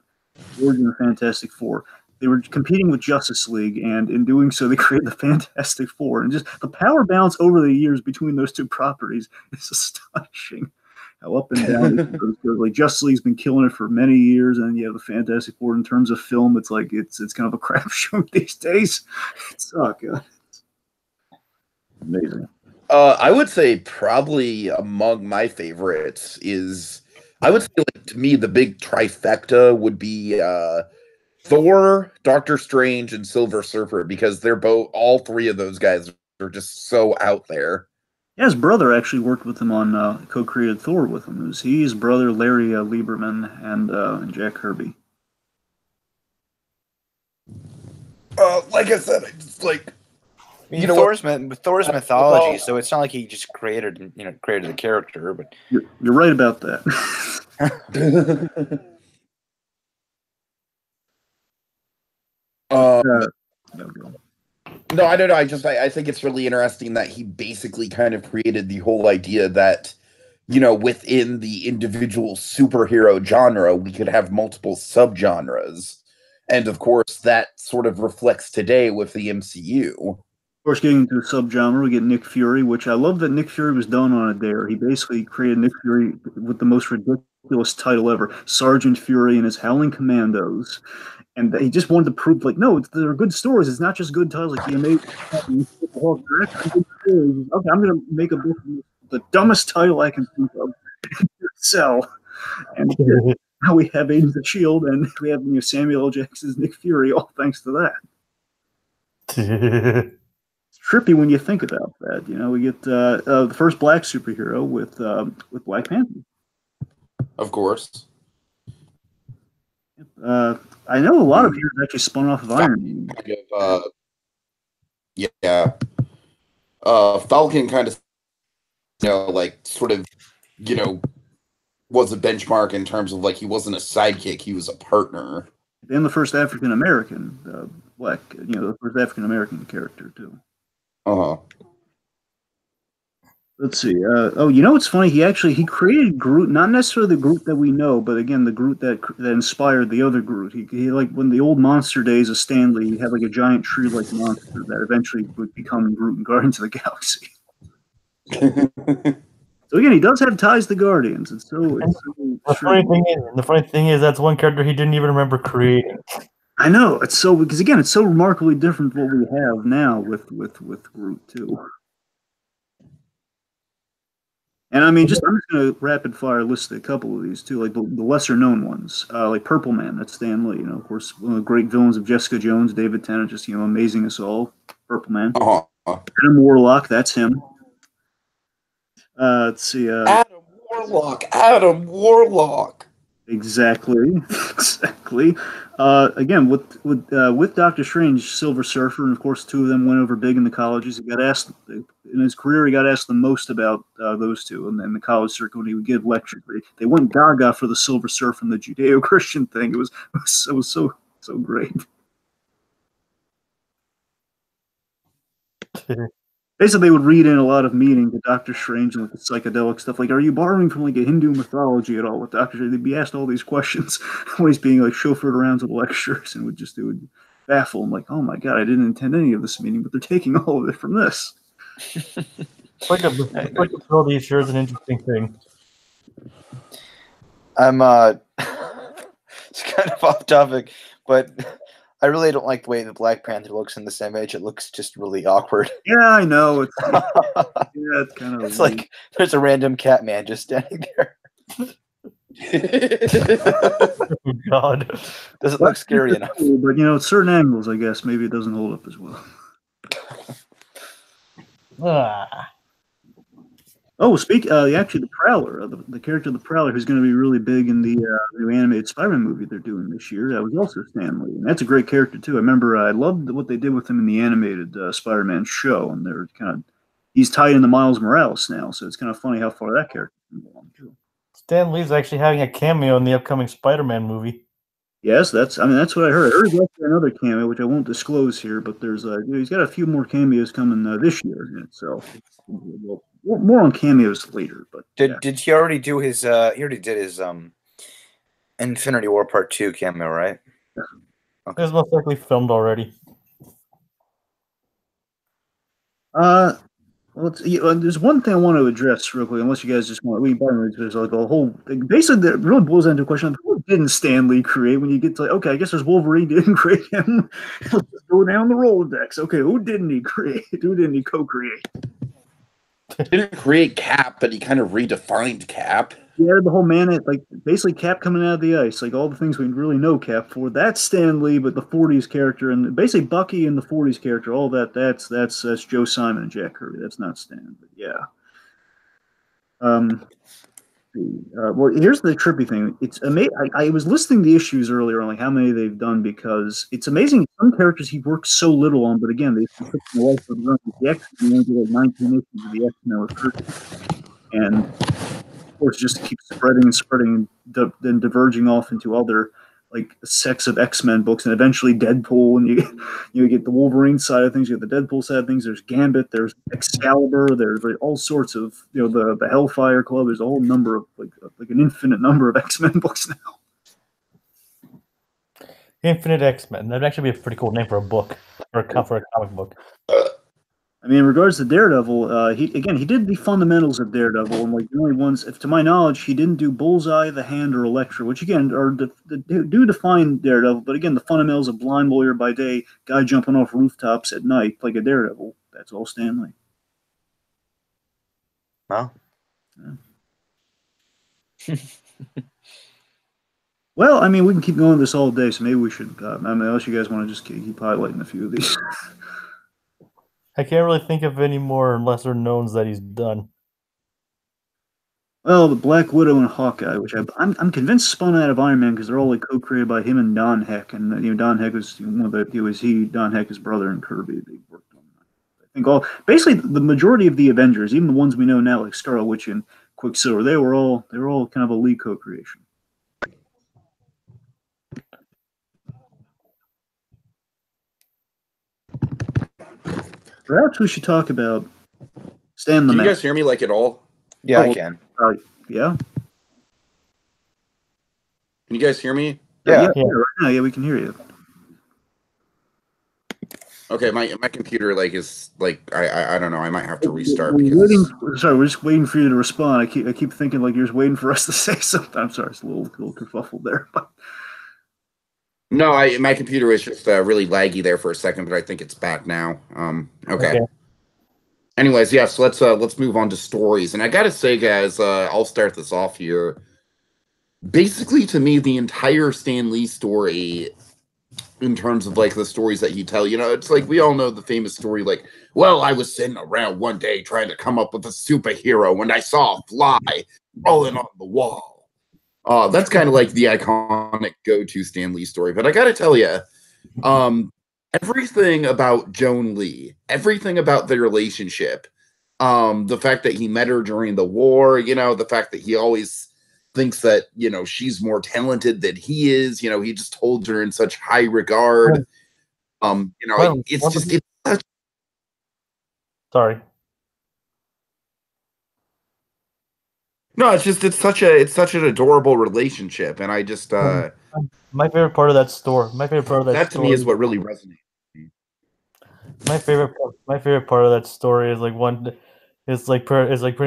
the origin of Fantastic Four. They were competing with Justice League, and in doing so, they created the Fantastic Four. And just the power balance over the years between those two properties is astonishing. How up and down it goes. Like Justice League's been killing it for many years, and you have the Fantastic Four in terms of film. It's like it's kind of a crapshoot these days. It's God. It's amazing. I would say probably among my favorites is, I would say to me the big trifecta would be Thor, Doctor Strange, and Silver Surfer, because all three of those guys are just so out there. Yeah, his brother actually worked with him on co-created Thor with him. It was his brother Larry Lieberman and Jack Kirby. Like I said, I just like. Thor's mythology, so it's not like he just created the character. But you're right about that. No, I don't know. I think it's really interesting that he basically kind of created the whole idea that within the individual superhero genre, we could have multiple subgenres. And of course, that sort of reflects today with the MCU. Of course, getting into the subgenre, we get Nick Fury, which I love that Nick Fury was done on a dare. He basically created Nick Fury with the most ridiculous title ever, Sergeant Fury and his Howling Commandos. And he just wanted to prove, like, no, they're good stories. It's not just good titles. Like, you made okay, I'm going to make a book, the dumbest title I can think of, sell. And now we have Agents of S.H.I.E.L.D. and we have Samuel L. Jackson's Nick Fury, all thanks to that. It's trippy when you think about that. We get the first black superhero with Black Panther. Of course. I know a lot of heroes actually spun off of Iron Man. Falcon kind of, sort of, was a benchmark in terms of, like, he wasn't a sidekick, he was a partner. And the first African American black, the first African American character too. Let's see. What's funny? He created Groot, not necessarily the Groot that we know, but again, the Groot that inspired the other Groot. He like when the old monster days of Stan Lee, he had like a giant tree-like monster that eventually would become Groot in Guardians of the Galaxy. So again, he does have ties to Guardians. The funny thing is that's one character he didn't even remember creating. I know because it's so remarkably different from what we have now with Groot too. And I mean, I'm just going to rapid fire list a couple of these too, like the lesser known ones, like Purple Man. That's Stan Lee. Of course, one of the great villains of Jessica Jones, David Tennant, just amazing us all. Purple Man. Adam Warlock. That's him. Let's see. Adam Warlock. Exactly. Again, with Doctor Strange, Silver Surfer, and of course, the two of them went over big in the colleges. He got asked in his career. He got asked the most about those two, and then the college circuit when he would give lectures. They went gaga for the Silver Surfer and the Judeo-Christian thing. It was so great. Basically, they would read in a lot of meaning to Doctor Strange and the psychedelic stuff. Like, are you borrowing from like a Hindu mythology at all with Doctor Strange? They'd be asked all these questions when he's being like chauffeured around to the lectures, and it would baffle him. Like, oh my god, I didn't intend any of this meaning, but they're taking all of it from this. It's like a facility sure is an interesting thing. I'm it's kind of off topic, but I really don't like the way the Black Panther looks in this image. It looks just really awkward. Yeah, I know. It's kind of. It's like there's a random cat man just standing there. Oh God, does it look scary enough? Cool, but at certain angles, I guess maybe it doesn't hold up as well. Oh, actually, the Prowler, the character of the Prowler, who's going to be really big in the new animated Spider-Man movie they're doing this year, that was also Stan Lee, and that's a great character too. I remember I loved what they did with him in the animated Spider-Man show, and they're he's tied into Miles Morales now, so it's kind of funny how far that character can go on too. Stan Lee's actually having a cameo in the upcoming Spider-Man movie. Yes, that's what I heard. I heard he's got another cameo, which I won't disclose here, but there's he's got a few more cameos coming this year in itself. Well, more on cameos later, but did he already do his? He already did his Infinity War Part 2 cameo, right? Yeah. Okay. It was most likely filmed already. Well, there's one thing I want to address real quick, unless you guys just want to. There's like a whole basically that really boils down to a question of who didn't Stan Lee create? When you get to okay, I guess there's Wolverine didn't create him. Let's go down the Rolodex. Okay, who didn't he create? Who didn't he co-create? Didn't create Cap, but he kind of redefined Cap. Yeah, the whole basically Cap coming out of the ice, like all the things we really know Cap for. That's Stan Lee, but the 40s character and basically Bucky and the 40s character, all that's Joe Simon and Jack Kirby. That's not Stan, but yeah. Well, here's the trippy thing. It's amazing. I was listing the issues earlier on, like how many they've done, because it's amazing. Some characters he worked so little on, but again, they took the life of the run. The X-Men only did like 19 issues of the X-Men with Kirby, and of course, just keep spreading and then diverging off into other like sex of X-Men books, and eventually Deadpool, and you get the Wolverine side of things, you get the Deadpool side of things. There's Gambit, there's Excalibur, there's like all sorts of the Hellfire Club. There's a whole number of like an infinite number of X-Men books now. Infinite X-Men. That'd actually be a pretty cool name for a book, for a comic book. I mean, in regards to Daredevil, he did the fundamentals of Daredevil, and like the only ones, if to my knowledge, he didn't do Bullseye, the Hand, or Elektra, which again do define Daredevil. But again, the fundamentals of blind lawyer by day, guy jumping off rooftops at night like a Daredevil. That's all Stan Lee. Well, yeah. Well, I mean, we can keep going this all day, so maybe we should. I mean, unless you guys want to just keep highlighting a few of these. I can't really think of any more lesser knowns that he's done. Well, the Black Widow and Hawkeye, which I'm convinced spun out of Iron Man because they're all like co-created by him and Don Heck, and Don Heck was Don Heck, his brother, and Kirby. They worked on that. I think basically the majority of the Avengers, even the ones we know now, like Scarlet Witch and Quicksilver, they were all kind of a Lee co-creation. Perhaps we should talk about Stan the Man. Can you guys hear me like at all? yeah, I can. Yeah. Can you guys hear me? Yeah. Right now, yeah, we can hear you. Okay, my computer is I don't know. I might have to restart. We're just waiting for you to respond. I keep thinking like you're just waiting for us to say something. I'm sorry, it's a little kerfuffled there, but. No, my computer was just really laggy there for a second, but I think it's back now. Okay. Anyways, yeah, so let's move on to stories. And I gotta say, guys, I'll start this off here. Basically, to me, the entire Stan Lee story, in terms of like the stories that he tell, it's like we all know the famous story, like, well, I was sitting around one day trying to come up with a superhero when I saw a fly crawling on the wall. That's kind of like the iconic go-to Stan Lee story. But I got to tell you, everything about Joan Lee, everything about their relationship, the fact that he met her during the war, the fact that he always thinks that, she's more talented than he is, he just holds her in such high regard. It's such. Sorry. No, it's such an adorable relationship, and I just my favorite part of that story. That to me is what really resonates. My favorite part of that story is pretty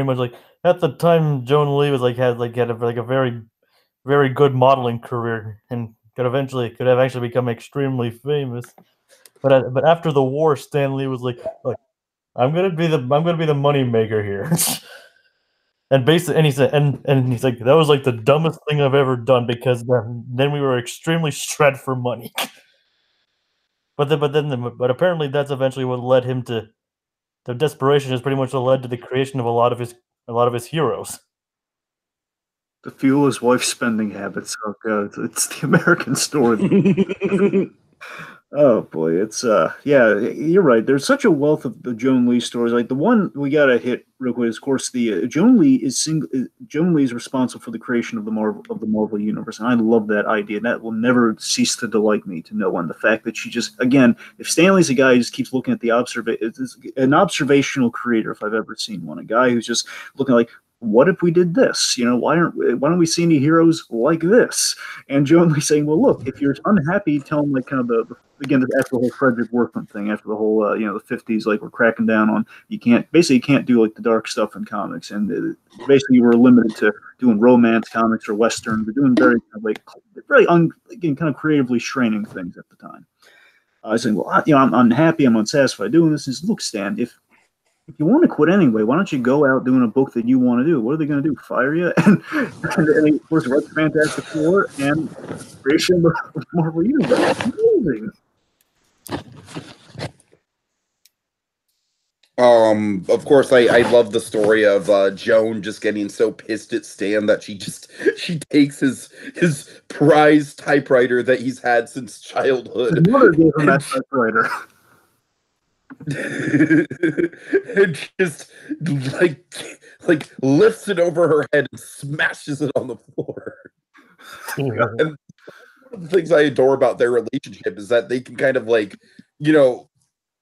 much like at the time Joan Lee was had a very, very good modeling career and could have actually become extremely famous, but after the war, Stan Lee was like, look, I'm gonna be the money maker here. And basically, he's like, that was like the dumbest thing I've ever done because then we were extremely strapped for money. But apparently that's eventually what led him to the desperation. Has pretty much led to the creation of a lot of his heroes. To fuel his wife's spending habits. Oh god, it's the American story. Oh boy, it's yeah, you're right. There's such a wealth of the Joan Lee stories. Like the one we gotta hit real quick is, of course, the Joan Lee is responsible for the creation of the Marvel universe, and I love that idea. And that will never cease to delight me to no one. The fact that she just, again, if Stan Lee's a guy who just keeps looking at the an observational creator, if I've ever seen one, a guy who's just looking like, what if we did this? Why don't we see any heroes like this? And Joan Lee saying, well, look, if you're unhappy, tell them like kind of again, after the whole Frederick Workman thing, after the whole, the 50s, like we're cracking down on, you can't do like the dark stuff in comics. And basically you were limited to doing romance comics or Westerns, but doing very kind of creatively straining things at the time. I was saying, well, I'm unhappy, I'm unsatisfied doing this. And he said, look, Stan, if you want to quit anyway, why don't you go out doing a book that you want to do? What are they going to do? Fire you? And of course, wrote Fantastic Four and creation of Marvel Universe. Amazing. Of course, I love the story of Joan just getting so pissed at Stan that she takes his prized typewriter that he's had since childhood. His mother gave him that typewriter. And just like lifts it over her head and smashes it on the floor. And the things I adore about their relationship is that they can kind of like, you know,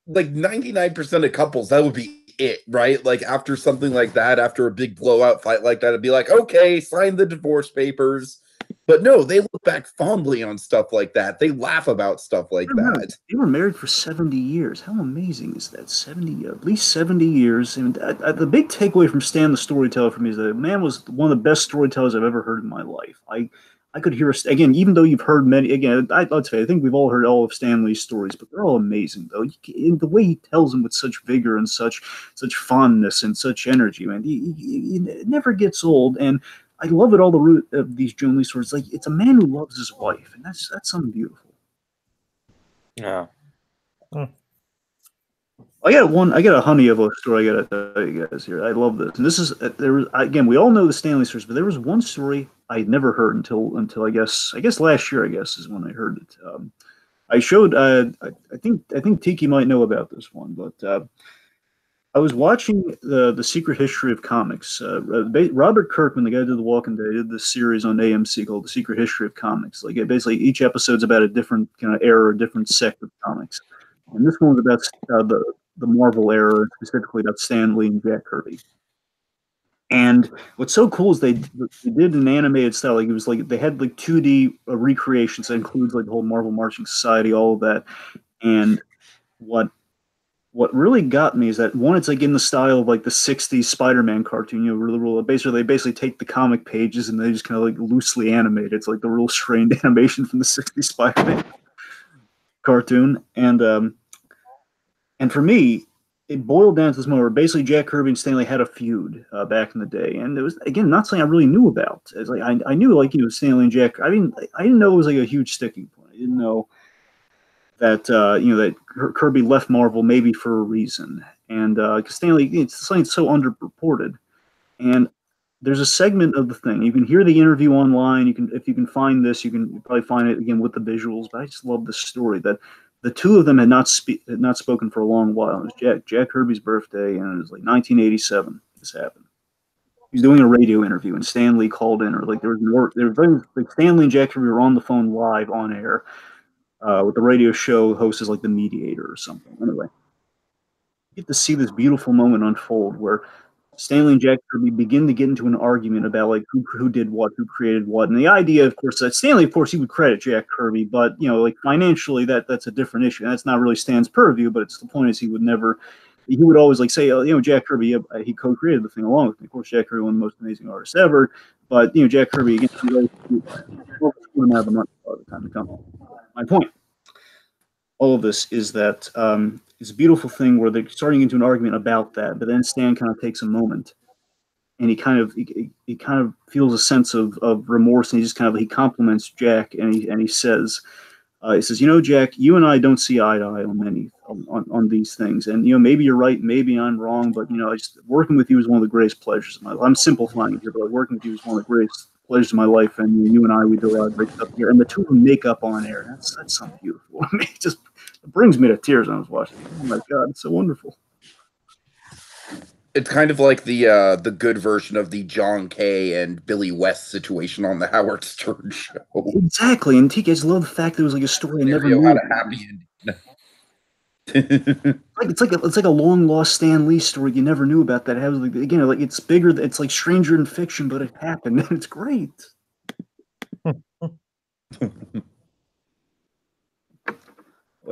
like 99% of couples, that would be it, right? Like after something like that, after a big blowout fight like that, it'd be like, okay, sign the divorce papers. But no, they look back fondly on stuff like that. They laugh about stuff like that. They were married for 70 years. How amazing is that? 70, at least 70 years. And the big takeaway from Stan the Storyteller for me is that the man was one of the best storytellers I've ever heard in my life. I could hear, again, even though you've heard many, again, I'd say, I think we've all heard all of Stan Lee's stories, but they're all amazing, though. The way he tells them with such vigor and such fondness and such energy, man, he never gets old. And I love it all the root of these Joan Lee stories. Like, it's a man who loves his wife, and that's something beautiful. Yeah. I got a honey of a story I got to tell you guys here. I love this. And this is, again, we all know the Stanley stories, but there was one story I'd never heard until I guess last year, is when I heard it. I showed, I think Tiki might know about this one, but I was watching the Secret History of Comics. Robert Kirkman, the guy who did The Walking Dead, did this series on AMC called The Secret History of Comics. Like, basically, each episode's about a different kind of era, a different sect of comics. And this one was about the Marvel era, specifically about Stan Lee and Jack Kirby. And what's so cool is they did an animated style. Like, it was like they had like 2D recreations that includes like the whole Marvel Marching Society, all of that. And what really got me is that, one, it's like in the style of like the 60s Spider-Man cartoon, you know, they basically take the comic pages and they just kind of like loosely animate it. It's like the real strained animation from the 60s Spider-Man cartoon. And for me, it boiled down to this moment where basically Jack Kirby and Stan Lee had a feud back in the day, and it was, again, not something I really knew about. It's like I knew, like, you know, Stan Lee and Jack. I didn't know it was like a huge sticking point. I didn't know that that Kirby left Marvel maybe for a reason, and because Stan Lee, it's something so underreported. And there's a segment of the thing. You can hear the interview online. If you can find this, you can probably find it again with the visuals. But I just love this story that the two of them had not spoken for a long while. It was Jack Kirby's birthday, and it was like 1987. This happened. He was doing a radio interview, and Stan Lee called in, or like Stan Lee and Jack Kirby were on the phone live on air with the radio show host is like the mediator or something. Anyway, you get to see this beautiful moment unfold where Stanley and Jack Kirby begin to get into an argument about like who did what, who created what, and the idea, of course, that Stanley, of course, he would credit Jack Kirby, but like financially, that's a different issue. That's not really Stan's purview, but it's the point is he would always like say, Jack Kirby, he co-created the thing along with me. Of course, Jack Kirby, one of the most amazing artists ever, but Jack Kirby again, he always wouldn't have the money all the time to come. My point. All of this is that it's a beautiful thing where they're starting into an argument about that, but then Stan kind of takes a moment, and he kind of feels a sense of remorse, and he compliments Jack, and he says, Jack, you and I don't see eye to eye on these things, and maybe you're right, maybe I'm wrong, but just working with you is one of the greatest pleasures of my life. I'm simplifying it here, but working with you is one of the greatest pleasures of my life, and you and I, we do a lot of great stuff here, and the two of them make up on air. That's something beautiful. I mean, it brings me to tears when I was watching it. Oh my God, it's so wonderful. It's kind of like the good version of the John Kay and Billy West situation on the Howard Stern show. Exactly, and Tiki, I just love the fact that it was like a story I never knew. Had a happy ending. It's like a long lost Stan Lee story you never knew about that. It has like it's bigger. It's like stranger in fiction, but it happened. It's great. I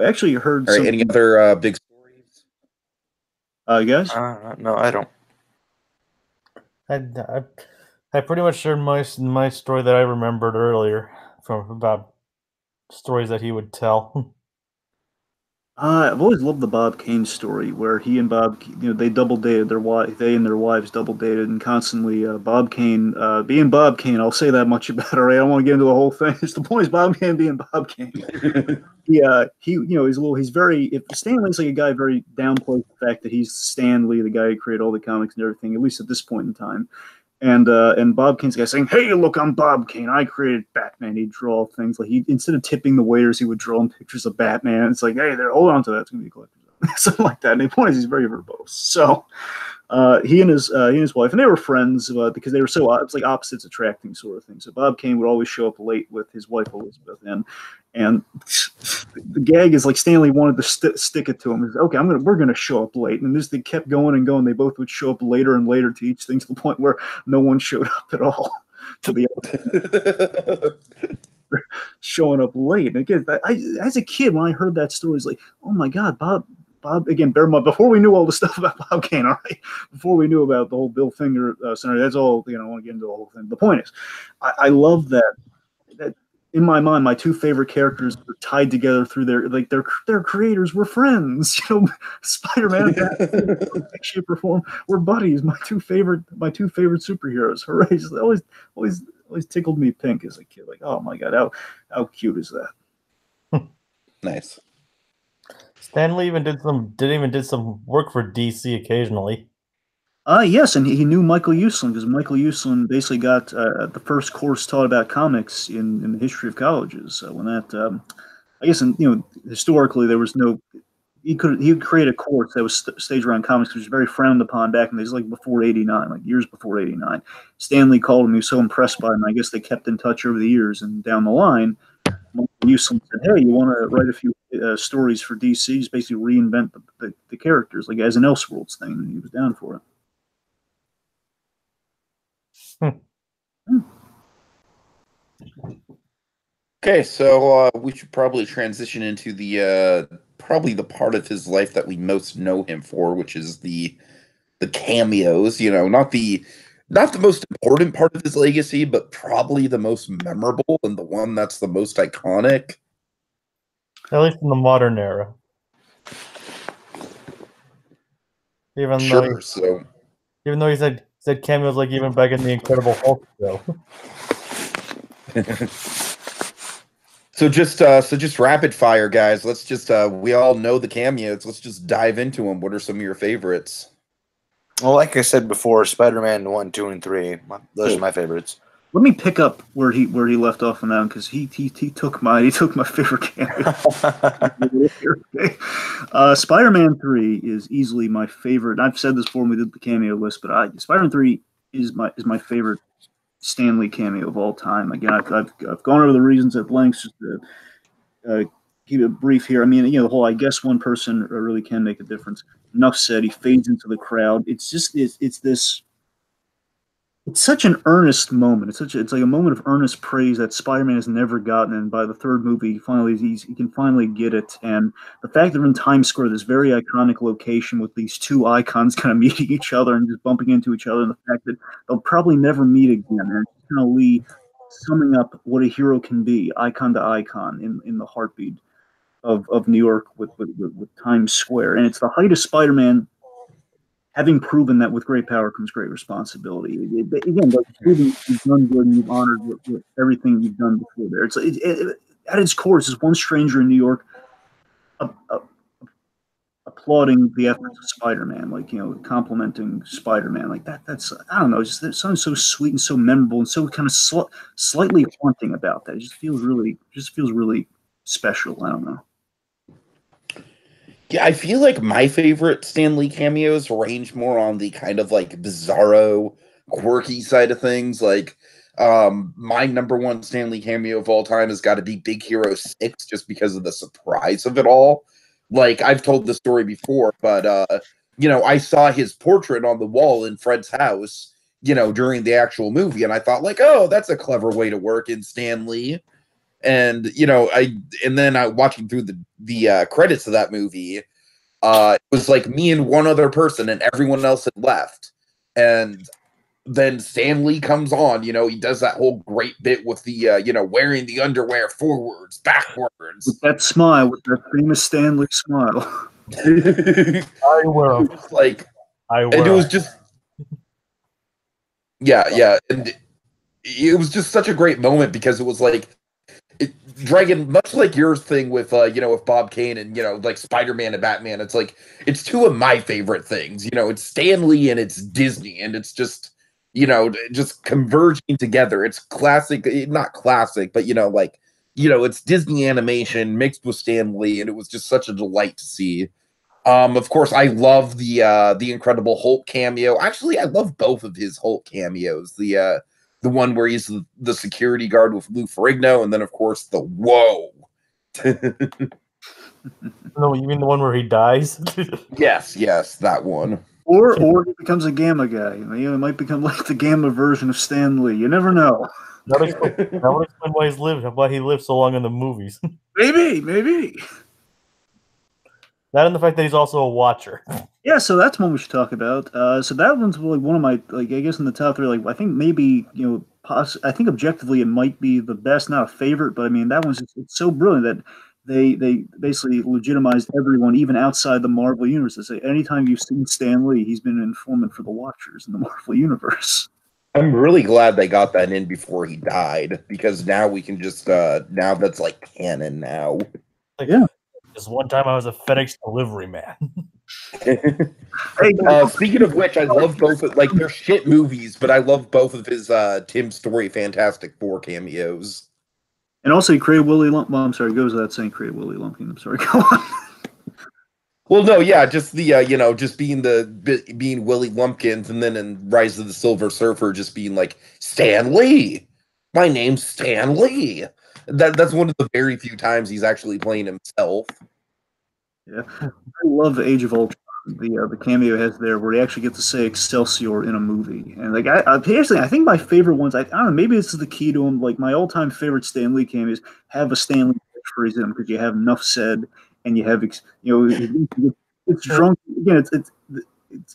actually heard. All right, any other big stories? Guys? No, I don't. I pretty much shared my story that I remembered earlier from about stories that he would tell. I've always loved the Bob Kane story, where he and Bob, they double dated. They and their wives double dated, and constantly Bob Kane, being Bob Kane, I'll say that much about it. Right? I don't want to get into the whole thing. It's the point is Bob Kane being Bob Kane. He's very. If Stan Lee's like a guy very downplays the fact that he's Stan Lee, the guy who created all the comics and everything, at least at this point in time. And Bob Kane's guy saying, "Hey, look, I'm Bob Kane. I created Batman." He'd draw things like instead of tipping the waiters, he would draw them pictures of Batman. It's like, hey, there, hold on to that. It's gonna be a collector's item. Something like that. And the point is, he's very verbose. So, He and his wife, and they were friends because they were so it's like opposites attracting sort of thing. So Bob Kane would always show up late with his wife Elizabeth, and the gag is like Stanley wanted to stick it to him. He's, okay, we're gonna show up late, and this thing kept going and going. They both would show up later and later to each thing to the point where no one showed up at all. To the showing up late. And again, as a kid, when I heard that story, it's like, oh my God, Bob, again, bear in mind, before we knew all the stuff about Bob Kane, all right, before we knew about the whole Bill Finger scenario, that's all, I want to get into the whole thing. The point is, I love that in my mind, my two favorite characters are tied together through their creators were friends. Spider-Man, shape or form, were buddies. My two favorite superheroes. Hooray! It always tickled me pink as a kid. Like, oh my God, how cute is that? Nice. Stanley even did some work for DC occasionally. Yes, and he knew Michael Uslan because Michael Uslan basically got the first course taught about comics in the history of colleges. When that, I guess, historically there was no. He would create a course that was staged around comics, which was very frowned upon back in the days, like before '89, like years before '89. Stanley called him; he was so impressed by him. I guess they kept in touch over the years, and down the line, Uslan said, "Hey, you want to write a few stories for DC? Just basically reinvent the characters, like as an Elseworlds thing." And he was down for it. Okay, so we should probably transition into the probably the part of his life that we most know him for, which is the cameos. Not the most important part of his legacy, but probably the most memorable and the one that's the most iconic. At least in the modern era. Even though he said cameos like even back in the Incredible Hulk show. So just rapid fire, guys. Let's just we all know the cameos. Let's just dive into them. What are some of your favorites? Well, like I said before, Spider-Man 1, 2, and 3. Those are my favorites. Let me pick up where he left off on that one because he took my favorite cameo. Okay. Spider-Man 3 is easily my favorite. I've said this before when we did the cameo list, but Spider-Man 3 is my favorite Stan Lee cameo of all time. Again, I've gone over the reasons at length. Just to keep it brief here. I mean, the whole I guess one person really can make a difference. Enough said. He fades into the crowd. It's just it's this. It's such an earnest moment. It's like a moment of earnest praise that Spider-Man has never gotten, and by the third movie, he can finally get it. And the fact that we're in Times Square, this very iconic location with these two icons kind of meeting each other and just bumping into each other, and the fact that they'll probably never meet again, and it's kind of Lee summing up what a hero can be, icon to icon, in the heartbeat of New York with Times Square, and it's the height of Spider-Man. Having proven that with great power comes great responsibility. Again, like proving you've done good and you've honored with everything you've done before there. It's at its core, it's just one stranger in New York applauding the efforts of Spider-Man, like, complimenting Spider-Man. Like that's I don't know, just there's something so sweet and so memorable and so kind of slightly haunting about that. It just feels really special. I don't know. Yeah, I feel like my favorite Stan Lee cameos range more on the kind of like bizarro, quirky side of things. Like, my number one Stan Lee cameo of all time has got to be Big Hero 6, just because of the surprise of it all. Like, I've told the story before, but I saw his portrait on the wall in Fred's house, during the actual movie, and I thought, like, oh, that's a clever way to work in Stan Lee. And then watching through the credits of that movie, it was like me and one other person, and everyone else had left. And then Stan Lee comes on, he does that whole great bit with the wearing the underwear forwards, backwards, with that smile, with that famous Stan Lee smile. I wear them. And it was just yeah, and it was just such a great moment because it was like. Dragon, much like your thing with with Bob Kane and like Spider-Man and Batman, it's like it's two of my favorite things. It's Stan Lee and it's Disney, and it's just just converging together. It's classic, not classic, but it's Disney animation mixed with Stan Lee, and it was just such a delight to see. Of course, I love the Incredible Hulk cameo. Actually, I love both of his Hulk cameos. The one where he's the security guard with Lou Ferrigno, and then of course the whoa. No, you mean the one where he dies? Yes, that one. Or he becomes a Gamma guy. You know, he might become like the Gamma version of Stan Lee. You never know. That would explain why he lived so long in the movies. Maybe. That and the fact that he's also a watcher. Yeah, so that's one we should talk about. So that one's like one of my, like, I guess in the top three. Like, I think maybe, you know, I think objectively it might be the best, not a favorite, but I mean that one's it's so brilliant that they basically legitimized everyone, even outside the Marvel universe. They say anytime you've seen Stan Lee, he's been an informant for the Watchers in the Marvel universe. I'm really glad they got that in before he died, because now we can just now that's like canon now. Like, yeah. Just one time I was a FedEx delivery man. Hey, speaking of which, I love both of, like, they're shit movies, but I love both of his Tim Story Fantastic Four cameos. And also he created Willie Lumpkin. Well, I'm sorry, it goes without saying created Willie Lumpkin. I'm sorry, go on. Well, no, yeah, just the you know, just being Willie Lumpkins, and then in Rise of the Silver Surfer, just being like Stan Lee. My name's Stan Lee. That's one of the very few times he's actually playing himself. Yeah, I love Age of Ultron. The cameo has there where he actually gets to say Excelsior in a movie, and like I personally, I think my favorite ones. I don't know, maybe this is the key to him. Like my all-time favorite Stan Lee cameos have a Stan Lee catchphrase in them because you have enough said, and you have it's drunk again. It's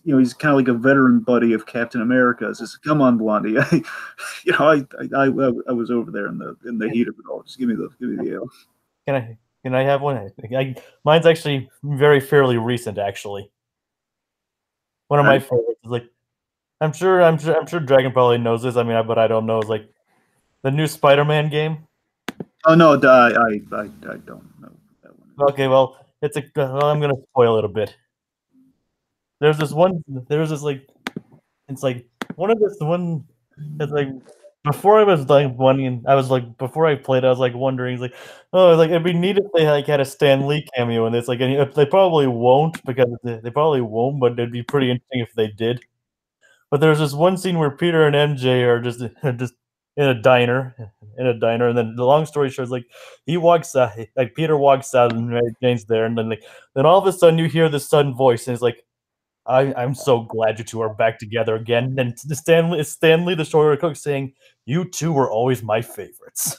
you know, he's kind of like a veteran buddy of Captain America. It's just, come on, Blondie. I was over there in the heat of it all. Just give me the ale. Can I have one? Mine's actually fairly recent, actually. One of my favorites is like, I'm sure Dragon probably knows this. I mean, but I don't know. It's like the new Spider-Man game. Oh no, I don't know that one. Okay, well, I'm gonna spoil it a bit. There's this like, it's like one that's like, before I was like wondering, before I played, I was like wondering, it's like, oh, like it'd be neat if they like had a Stan Lee cameo in this. Like, and they probably won't, because they probably won't, but it'd be pretty interesting if they did. But there's this one scene where Peter and MJ are just in a diner, and then the long story short is like he walks out, like Peter walks out, and Mary Jane's there, and then all of a sudden you hear this sudden voice, and it's like, I'm so glad you two are back together again. And Stanley, the story cook, saying, "You two were always my favorites."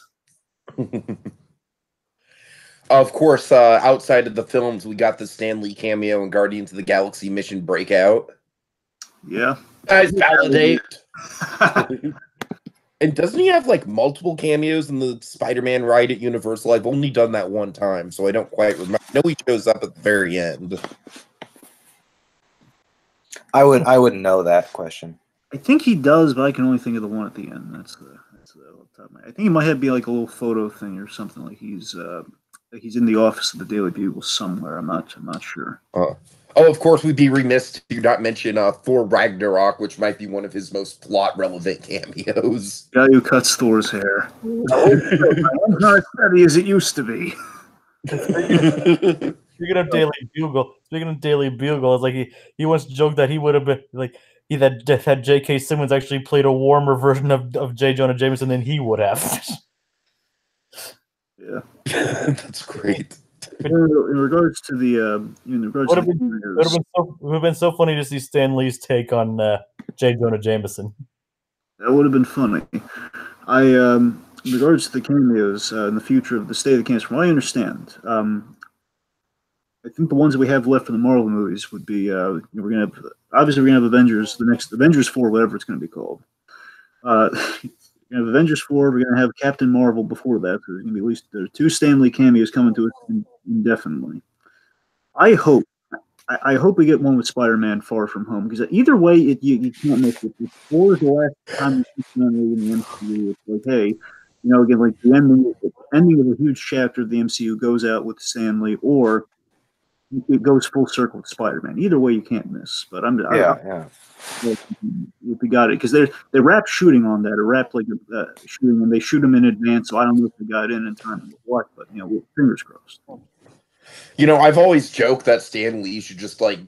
Of course, outside of the films, we got the Stan Lee cameo in Guardians of the Galaxy Mission Breakout. Yeah. Guys, validate. And doesn't he have like multiple cameos in the Spider-Man ride at Universal? I've only done that one time, so I don't quite remember. I know he shows up at the very end. I wouldn't know that question. I think he does, but I can only think of the one at the end. That's the top of my. I think he might have be like a little photo thing or something. Like he's in the office of the Daily Bugle somewhere. I'm not sure. Oh, of course, we'd be remiss to not mention Thor Ragnarok, which might be one of his most plot-relevant cameos. The guy who cuts Thor's hair. It's not as steady as it used to be. Speaking of Daily Bugle, it's like he once joked that he would have been like had J.K. Simmons actually played a warmer version of J. Jonah Jameson than he would have. Yeah, that's great. In regards to the, it would have been so funny to see Stan Lee's take on J. Jonah Jameson. That would have been funny. In regards to the cameos in the future of the state of the cameos, from what I understand, I think the ones that we have left for the Marvel movies would be we're gonna have Avengers, the next Avengers 4, whatever it's gonna be called. We're gonna have Avengers 4. We're gonna have Captain Marvel before that. So there's gonna be at least there are 2 Stan Lee cameos coming to us indefinitely. I hope we get one with Spider-Man Far From Home, because either way, you can't miss it. If 4 is the last time you see Stan Lee in the MCU, it's like, hey, again, like the ending of a huge chapter of the MCU goes out with Stan Lee, or it goes full circle with Spider-Man. Either way, you can't miss. But Yeah. If we got it, because they wrap shooting on that, or wrap like shooting, and they shoot them in advance. So I don't know if they got it in time to watch, but fingers crossed. You know, I've always joked that Stan Lee should just like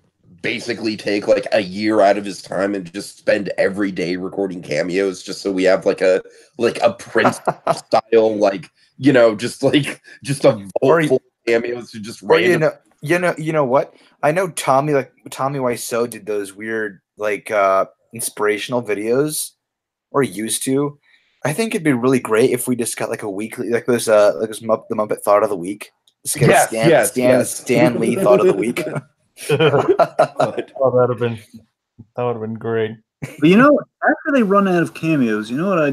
basically take like a year out of his time and just spend every day recording cameos just so we have like a Prince style like just a Or vault full of cameos to just Or random. you know what? I know Tommy Wiseau did those weird like inspirational videos, or used to. I think it'd be really great if we just got like a weekly the Muppet Thought of the Week. Just get a Stan Lee Thought of the Week. Oh, that would have been great. But after they run out of cameos, you know what I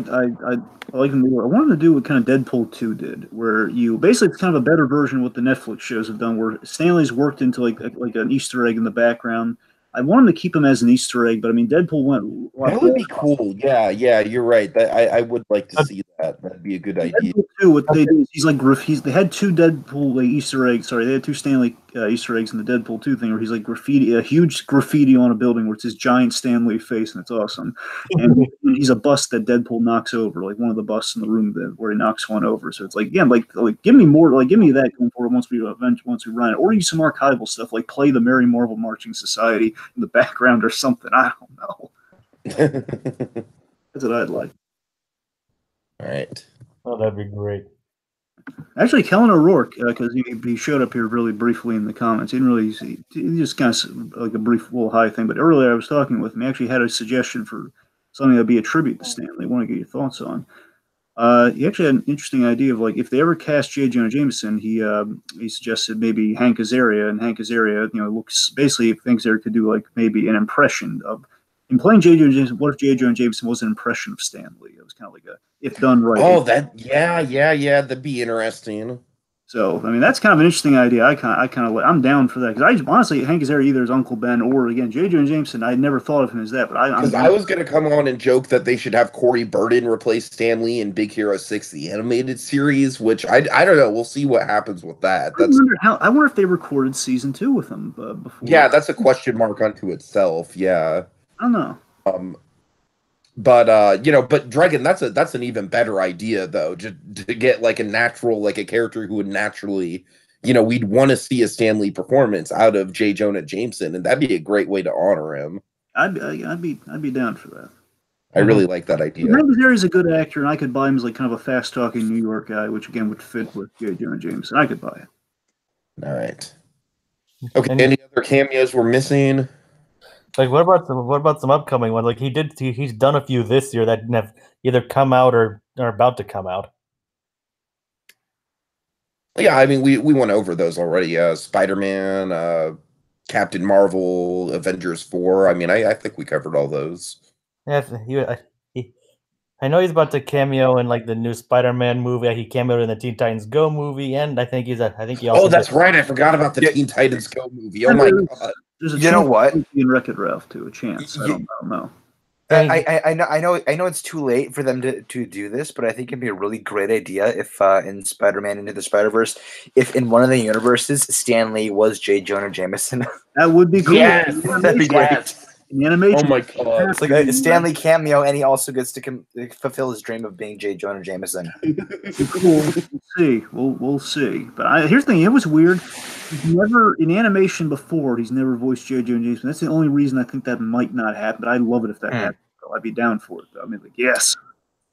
like them to do? I wanted to do what kind of Deadpool 2 did, where you basically it's kind of a better version of what the Netflix shows have done, where Stanley's worked into like an Easter egg in the background. I wanted to keep him as an Easter egg, but I mean Deadpool went. That would be cool. Yeah, you're right. I would like to see that. That'd be a good idea. Deadpool 2, what they did is they had two Deadpool Easter eggs. Sorry, they had two Stanley Easter eggs in the Deadpool 2 thing, where he's like a huge graffiti on a building where it's his giant Stanley face, and it's awesome. And he's a bus that Deadpool knocks over, like one of the busts in the room where he knocks one over. So it's like, yeah, like give me more, like give me that going forward once we run it, or use some archival stuff, like play the Merry Marvel Marching Society in the background or something. I don't know. That's what I'd like. All right. Oh, that'd be great. Actually, Kellen O'Rourke, because he showed up here really briefly in the comments. He didn't really he just kind of like a brief little high thing. But earlier I was talking with him. He actually had a suggestion for something that would be a tribute to Stanley. I want to get your thoughts on. He actually had an interesting idea of like if they ever cast J. Jonah Jameson, he suggested maybe Hank Azaria, and Hank Azaria, looks basically thinks there could do like maybe an impression of in playing J. Jonah Jameson. What if J. Jonah Jameson was an impression of Stanley? It was kind of like a if done right. Oh, that'd be interesting. So I mean that's kind of an interesting idea. I'm down for that because honestly Hank Azaria either as Uncle Ben or again J. Jonah Jameson. I never thought of him as that, but I was gonna come on and joke that they should have Corey Burton replace Stan Lee in Big Hero 6, the animated series. Which I don't know. We'll see what happens with that. I wonder if they recorded season 2 with him before. Yeah, that's a question mark unto itself. Yeah, I don't know. But Dragon, that's an even better idea though. Just to get like a natural, like a character who would naturally, we'd want to see a Stan Lee performance out of J. Jonah Jameson, and that'd be a great way to honor him. I'd be down for that. I really like that idea. Hank Azaria's a good actor, and I could buy him as like kind of a fast talking New York guy, which again would fit with J. Jonah Jameson. I could buy it. All right. Okay. Any other cameos we're missing? Like, what about some upcoming ones? Like he's done a few this year that have either come out or are about to come out. Yeah, I mean we went over those already. Spider-Man, Captain Marvel, Avengers 4. I mean, I think we covered all those. Yeah, I know he's about to cameo in like the new Spider-Man movie. He cameoed in the Teen Titans Go movie, and I think he also. Oh, that's right. I forgot about the Teen Titans Go movie. Oh my god. There's a chance in Wreck-It Ralph too. A chance. I don't know. I know it's too late for them to do this, but I think it'd be a really great idea if in Spider-Man Into the Spider-Verse, if in one of the universes Stan Lee was J. Jonah Jameson. That would be cool. Yes, that'd be great. In the animation. Oh my god! It's like a Stan Lee cameo, and he also gets to fulfill his dream of being J. Jonah Jameson. Cool. We'll see. We'll see. But here's the thing. It was weird. He's never in animation before. He's never voiced J. Jonah Jameson. That's the only reason I think that might not happen. But I'd love it if that happened. I'd be down for it. Though. I mean, like, yes.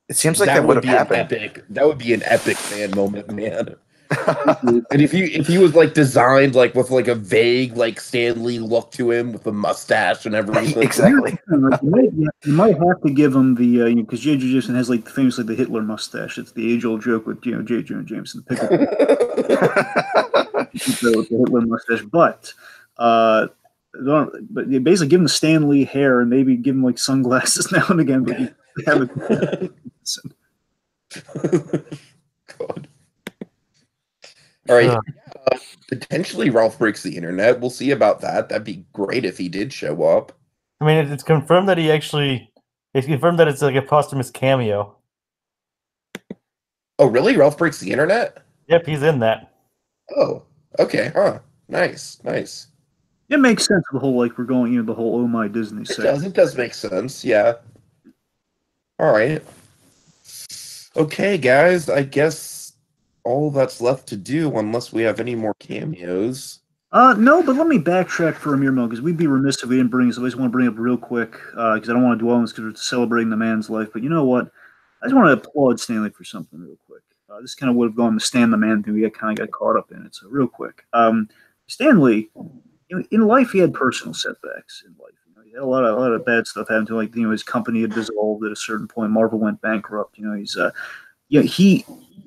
It seems like that would have happened. Epic. That would be an epic fan moment, man. And if he was like designed like with like a vague like Stan Lee look to him with a mustache and everything. Exactly. You might have to give him the because J. Jonah Jameson has like famously the Hitler mustache. It's the age-old joke with J. Jonah Jameson. Pick up the Hitler mustache, but you basically give him the Stan Lee hair and maybe give him like sunglasses now and again. But you have it. God. All right. Potentially Ralph Breaks the Internet. We'll see about that. That'd be great if he did show up. I mean, it's confirmed that it's confirmed that it's like a posthumous cameo. Oh, really? Ralph Breaks the Internet? Yep, he's in that. Oh, okay. Huh. Nice. It makes sense. The whole like we're going the whole oh my Disney segment. It does make sense. Yeah. All right. Okay, guys. I guess all that's left to do, unless we have any more cameos. No, but let me backtrack for a mere moment because we'd be remiss if we didn't bring this. I just want to bring it up real quick because I don't want to dwell on this because we're celebrating the man's life. But you know what? I just want to applaud Stanley for something real quick. This kind of would have gone the Stan the Man thing. We kind of got caught up in it. So real quick, Stanley, in life, he had personal setbacks in life. He had a lot of bad stuff happen to him. Like his company had dissolved at a certain point. Marvel went bankrupt. He's he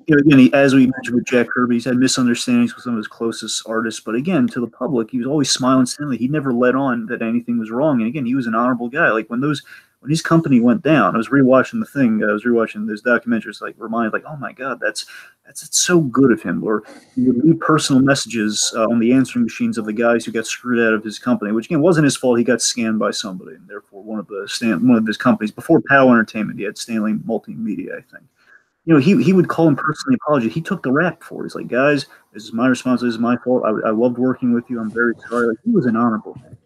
again, as we mentioned with Jack Kirby, he's had misunderstandings with some of his closest artists. But again, to the public, he was always smiling Stanley. He never let on that anything was wrong. And again, he was an honorable guy. Like when his company went down, I was rewatching the thing. I was rewatching those documentaries, like reminded, like, oh my god, that's so good of him. Or he would leave personal messages on the answering machines of the guys who got screwed out of his company, which again wasn't his fault. He got scammed by somebody, and therefore one of his companies before POW Entertainment, he had Stanley Multimedia, I think. He would call him personally apologize. He took the rap for it. He's like, guys, this is my responsibility. This is my fault. I loved working with you. I'm very sorry. Like, he was an honorable man.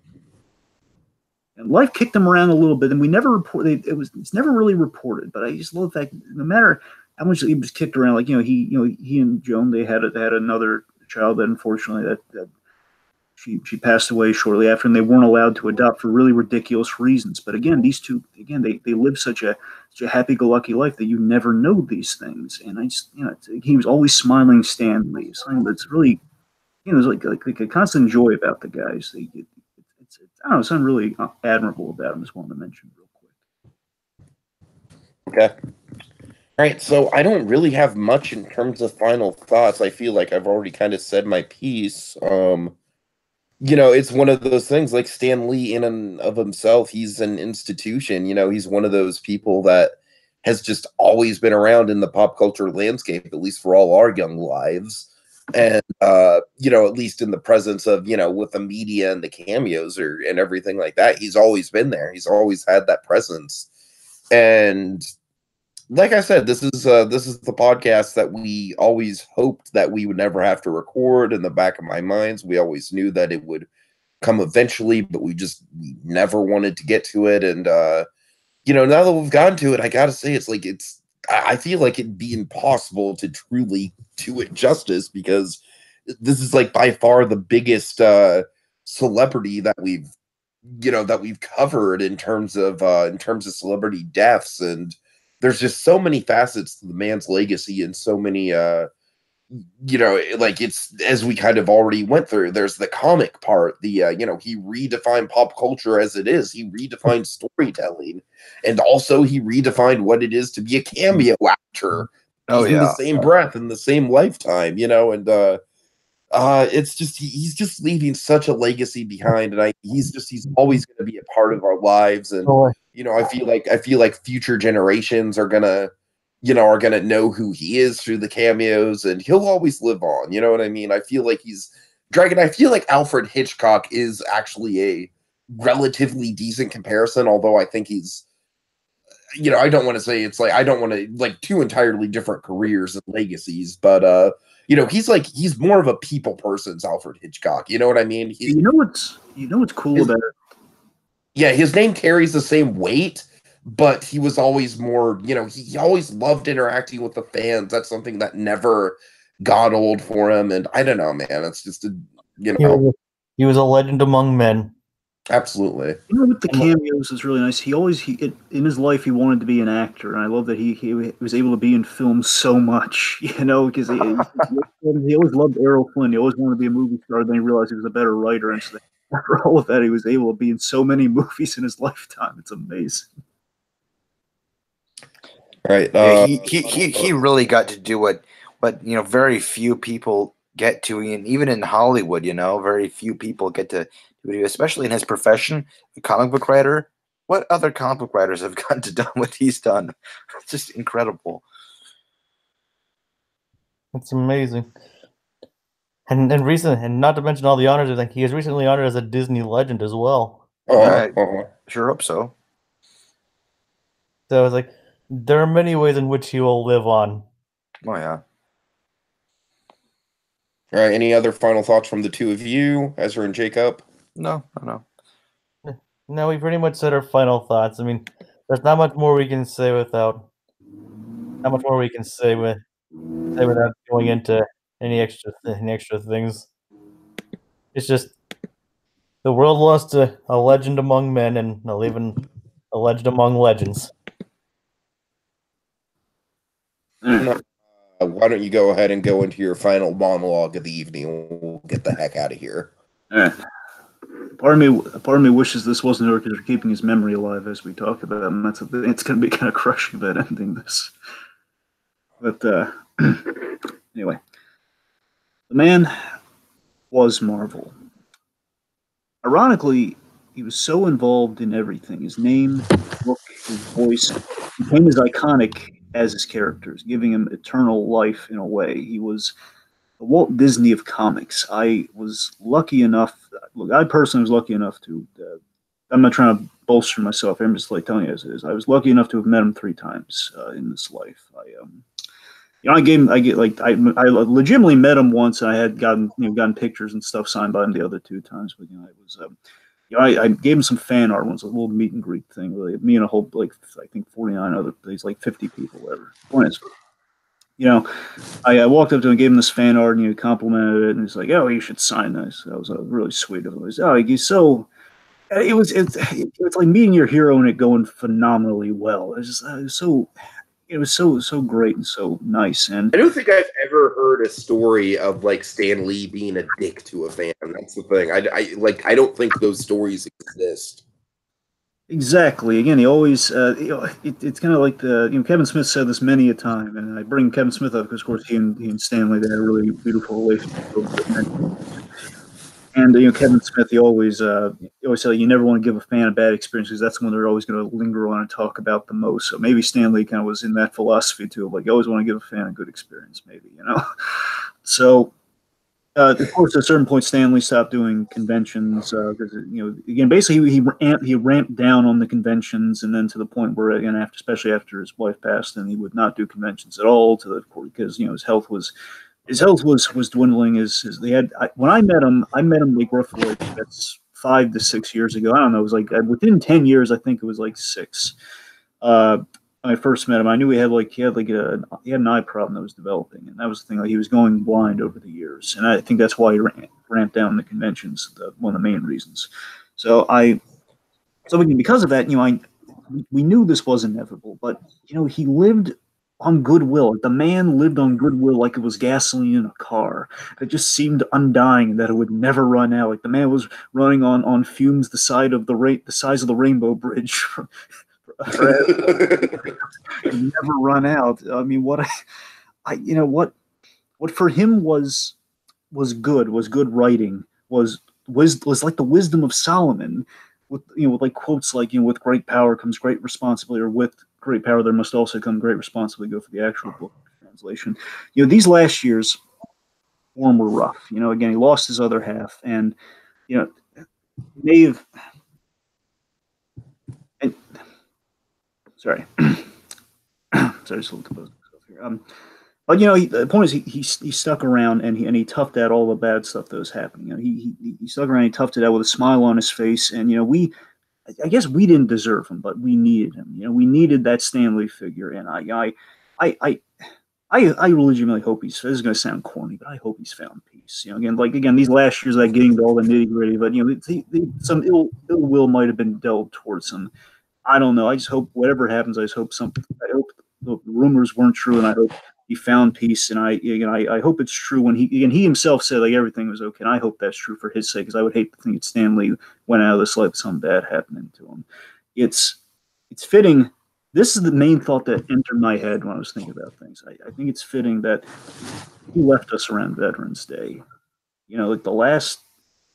And life kicked him around a little bit, and we never reported. It's never really reported. But I just love that no matter how much he was kicked around, like he and Joan, they had another child that unfortunately that she passed away shortly after, and they weren't allowed to adopt for really ridiculous reasons. But again, these two, they live such a happy-go-lucky life that you never know these things. And I just, he was always smiling Stanley. Something that's really, there's like a constant joy about the guys. It's I don't know, something really admirable about him. Just wanted to mention real quick. Okay. All right, so I don't really have much in terms of final thoughts. I feel like I've already kind of said my piece. It's one of those things like Stan Lee in and of himself, he's an institution. He's one of those people that has just always been around in the pop culture landscape, at least for all our young lives. And, at least in the presence of, with the media and the cameos and everything like that, he's always been there. He's always had that presence. And like I said, this is the podcast that we always hoped that we would never have to record. In the back of my minds, we always knew that it would come eventually, but we never wanted to get to it. And now that we've gotten to it, I gotta say, I feel like it'd be impossible to truly do it justice, because this is like by far the biggest celebrity that we've covered in terms of celebrity deaths. And there's just so many facets to the man's legacy, and so many it's, as we kind of already went through, there's the comic part, he redefined pop culture as it is. He redefined storytelling, and also he redefined what it is to be a cameo actor in the same breath, in the same lifetime, and it's just he's just leaving such a legacy behind, and he's always going to be a part of our lives. And I feel like future generations are gonna know who he is through the cameos, and he'll always live on. You know what I mean? I feel like I feel like Alfred Hitchcock is actually a relatively decent comparison, although I think he's, I don't want to say it's like, I don't want to like two entirely different careers and legacies, but he's more of a people person's Alfred Hitchcock. You know what I mean? What's cool about it? Yeah, his name carries the same weight, but he was always more, he always loved interacting with the fans. That's something that never got old for him. And I don't know, man, it's just he was a legend among men. Absolutely. With the cameos is really nice. In his life, he wanted to be an actor, and I love that he was able to be in film so much, because he always loved Errol Flynn. He always wanted to be a movie star. Then he realized he was a better writer, and so after all of that, he was able to be in so many movies in his lifetime. It's amazing. Right. He really got to do what very few people get to, and even in Hollywood, very few people get to do, especially in his profession, a comic book writer. What other comic book writers have gotten to do what he's done? It's just incredible. It's amazing. And not to mention all the honors, I think he was recently honored as a Disney legend as well. Sure hope so. So it's like, there are many ways in which he will live on. Oh yeah. All right. Any other final thoughts from the two of you, Ezra and Jacob? No. No, we pretty much said our final thoughts. I mean, there's not much more we can say without going going into any extra things. It's just the world lost a legend among men, and even a legend among legends. Why don't you go ahead and go into your final monologue of the evening? We'll get the heck out of here. All right. Part of me wishes this wasn't her because we're keeping his memory alive as we talk about him. It's going to be kind of crushing that ending this. But anyway, the man was Marvel. Ironically, he was so involved in everything. His name, his look, his voice became as iconic as his characters, giving him eternal life in a way. He was the Walt Disney of comics. I was lucky enough. Look, I personally was lucky enough to. I'm not trying to bolster myself. I'm just like telling you as it is. I was lucky enough to have met him 3 times in this life. I legitimately met him once. And I had gotten pictures and stuff signed by him the other 2 times. But I gave him some fan art once, a little meet and greet thing. Really, me and a whole I think 49 other, these 50 people, whatever. Point is, I walked up to him and gave him this fan art, and he complimented it, and he's like, "Oh, you should sign this." That was really sweet of him. He's so. It's like meeting your hero and it going phenomenally well. It was so great and so nice. And I don't think I've ever heard a story of Stan Lee being a dick to a fan. That's the thing. I don't think those stories exist. Exactly. Again, he always it's kind of like Kevin Smith said this many a time, and I bring Kevin Smith up because of course he and Stan Lee, they had a really beautiful relationship. And Kevin Smith, he always said you never want to give a fan a bad experience because that's when they're always going to linger on and talk about the most. So maybe Stan Lee kind of was in that philosophy too, of you always want to give a fan a good experience, maybe. So of course, at a certain point, Stan Lee stopped doing conventions because again, basically he ramped down on the conventions, and then to the point where again, especially after his wife passed, and he would not do conventions at all because his health was dwindling. When I met him roughly that's 5 to 6 years ago. I don't know. It was within 10 years. I think it was 6. When I first met him, I knew he had an eye problem that was developing, and that was the thing. He was going blind over the years, and I think that's why he ramped down the conventions. One of the main reasons. So because of that, we knew this was inevitable, but he lived on goodwill. The man lived on goodwill like it was gasoline in a car. It just seemed undying, and that it would never run out. Like the man was running on fumes the size of the Rainbow Bridge. Never run out. I mean, what for him was good writing, was like the wisdom of Solomon, with quotes like with great power comes great responsibility, or with great power there must also come great responsibility. Go for the actual book translation. These last years for him were rough. Again, he lost his other half, and Maeve. And sorry, just a little myself here. But the point is, he stuck around and he toughed out all the bad stuff that was happening. He stuck around, he toughed it out with a smile on his face, and I guess we didn't deserve him, but we needed him. We needed that Stan Lee figure, and I legitimately hope this is going to sound corny, but I hope he's found peace. Again, these last years, getting into all the nitty gritty, but some ill will might have been dealt towards him. I don't know. I just hope whatever happens, I hope the rumors weren't true, and I hope he found peace. And I hope it's true when he himself said everything was okay. And I hope that's true for his sake, because I would hate to think that Stan Lee went out of this life with something bad happening to him. It's fitting. This is the main thought that entered my head when I was thinking about things. I think it's fitting that he left us around Veterans Day.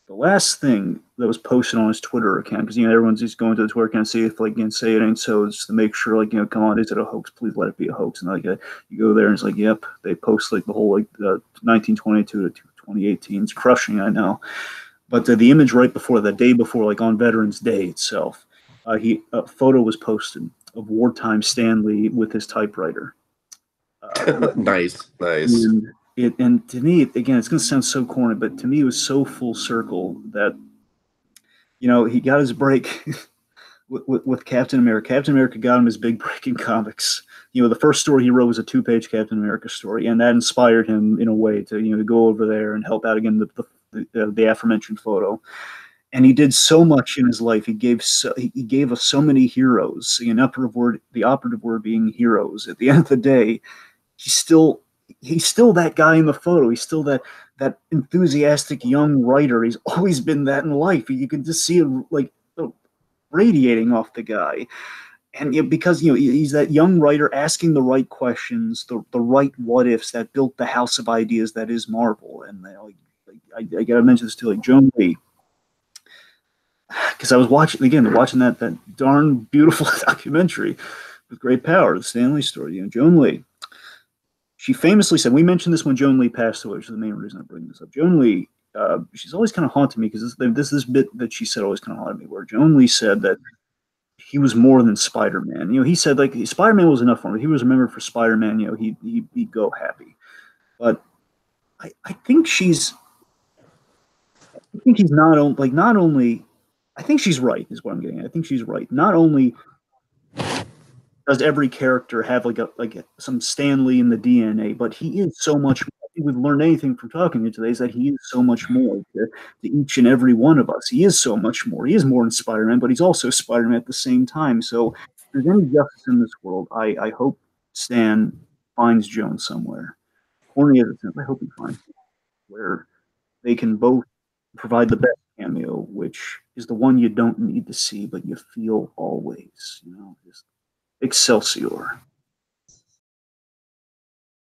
The last thing that was posted on his Twitter account, because everyone's just going to the Twitter account and see if say it ain't so, just to make sure come on, is it a hoax? Please let it be a hoax. And you go there and it's yep, they post the whole 1922 to 2018. It's crushing, I know, but the image right before, the day before, on Veterans Day itself, a photo was posted of wartime Stan Lee with his typewriter. Nice. And to me, again, it's going to sound so corny, but to me, it was so full circle that, he got his break with Captain America. Captain America got him his big break in comics. You know, the first story he wrote was a 2-page Captain America story, and that inspired him in a way to, you know, to go over there and help out again the aforementioned photo. And he did so much in his life. He gave us so many heroes. The operative word being heroes. At the end of the day, he's still that guy in the photo. He's still that enthusiastic young writer. He's always been that in life. You can just see it like radiating off the guy. And you know, because you know he's that young writer asking the right questions, the right what ifs that built the house of ideas that is Marvel. And I gotta mention this too, like Joan Lee, because I was watching that darn beautiful documentary with great power, the Stan Lee story. You know, Joan Lee. She famously said, we mentioned this when Joan Lee passed away, which is the main reason I bring this up. Joan Lee, she's always kind of haunted me because this bit that she said always kind of haunted me, where Joan Lee said that he was more than Spider-Man. You know, he said like Spider-Man was enough for him. If he was remembered for Spider-Man, you know, he'd go happy. But I think he's not only. I think she's right. Is what I'm getting at. I think she's right. Not only does every character have like some Stan Lee in the DNA, but he is so much more. If we've learned anything from talking to you today is that he is so much more to each and every one of us. He is so much more. He is more than Spider-Man, but he's also Spider-Man at the same time. So if there's any justice in this world, I hope Stan finds Joan somewhere. Corny as it sounds, I hope he finds where they can both provide the best cameo, which is the one you don't need to see, but you feel always. You know, just Excelsior.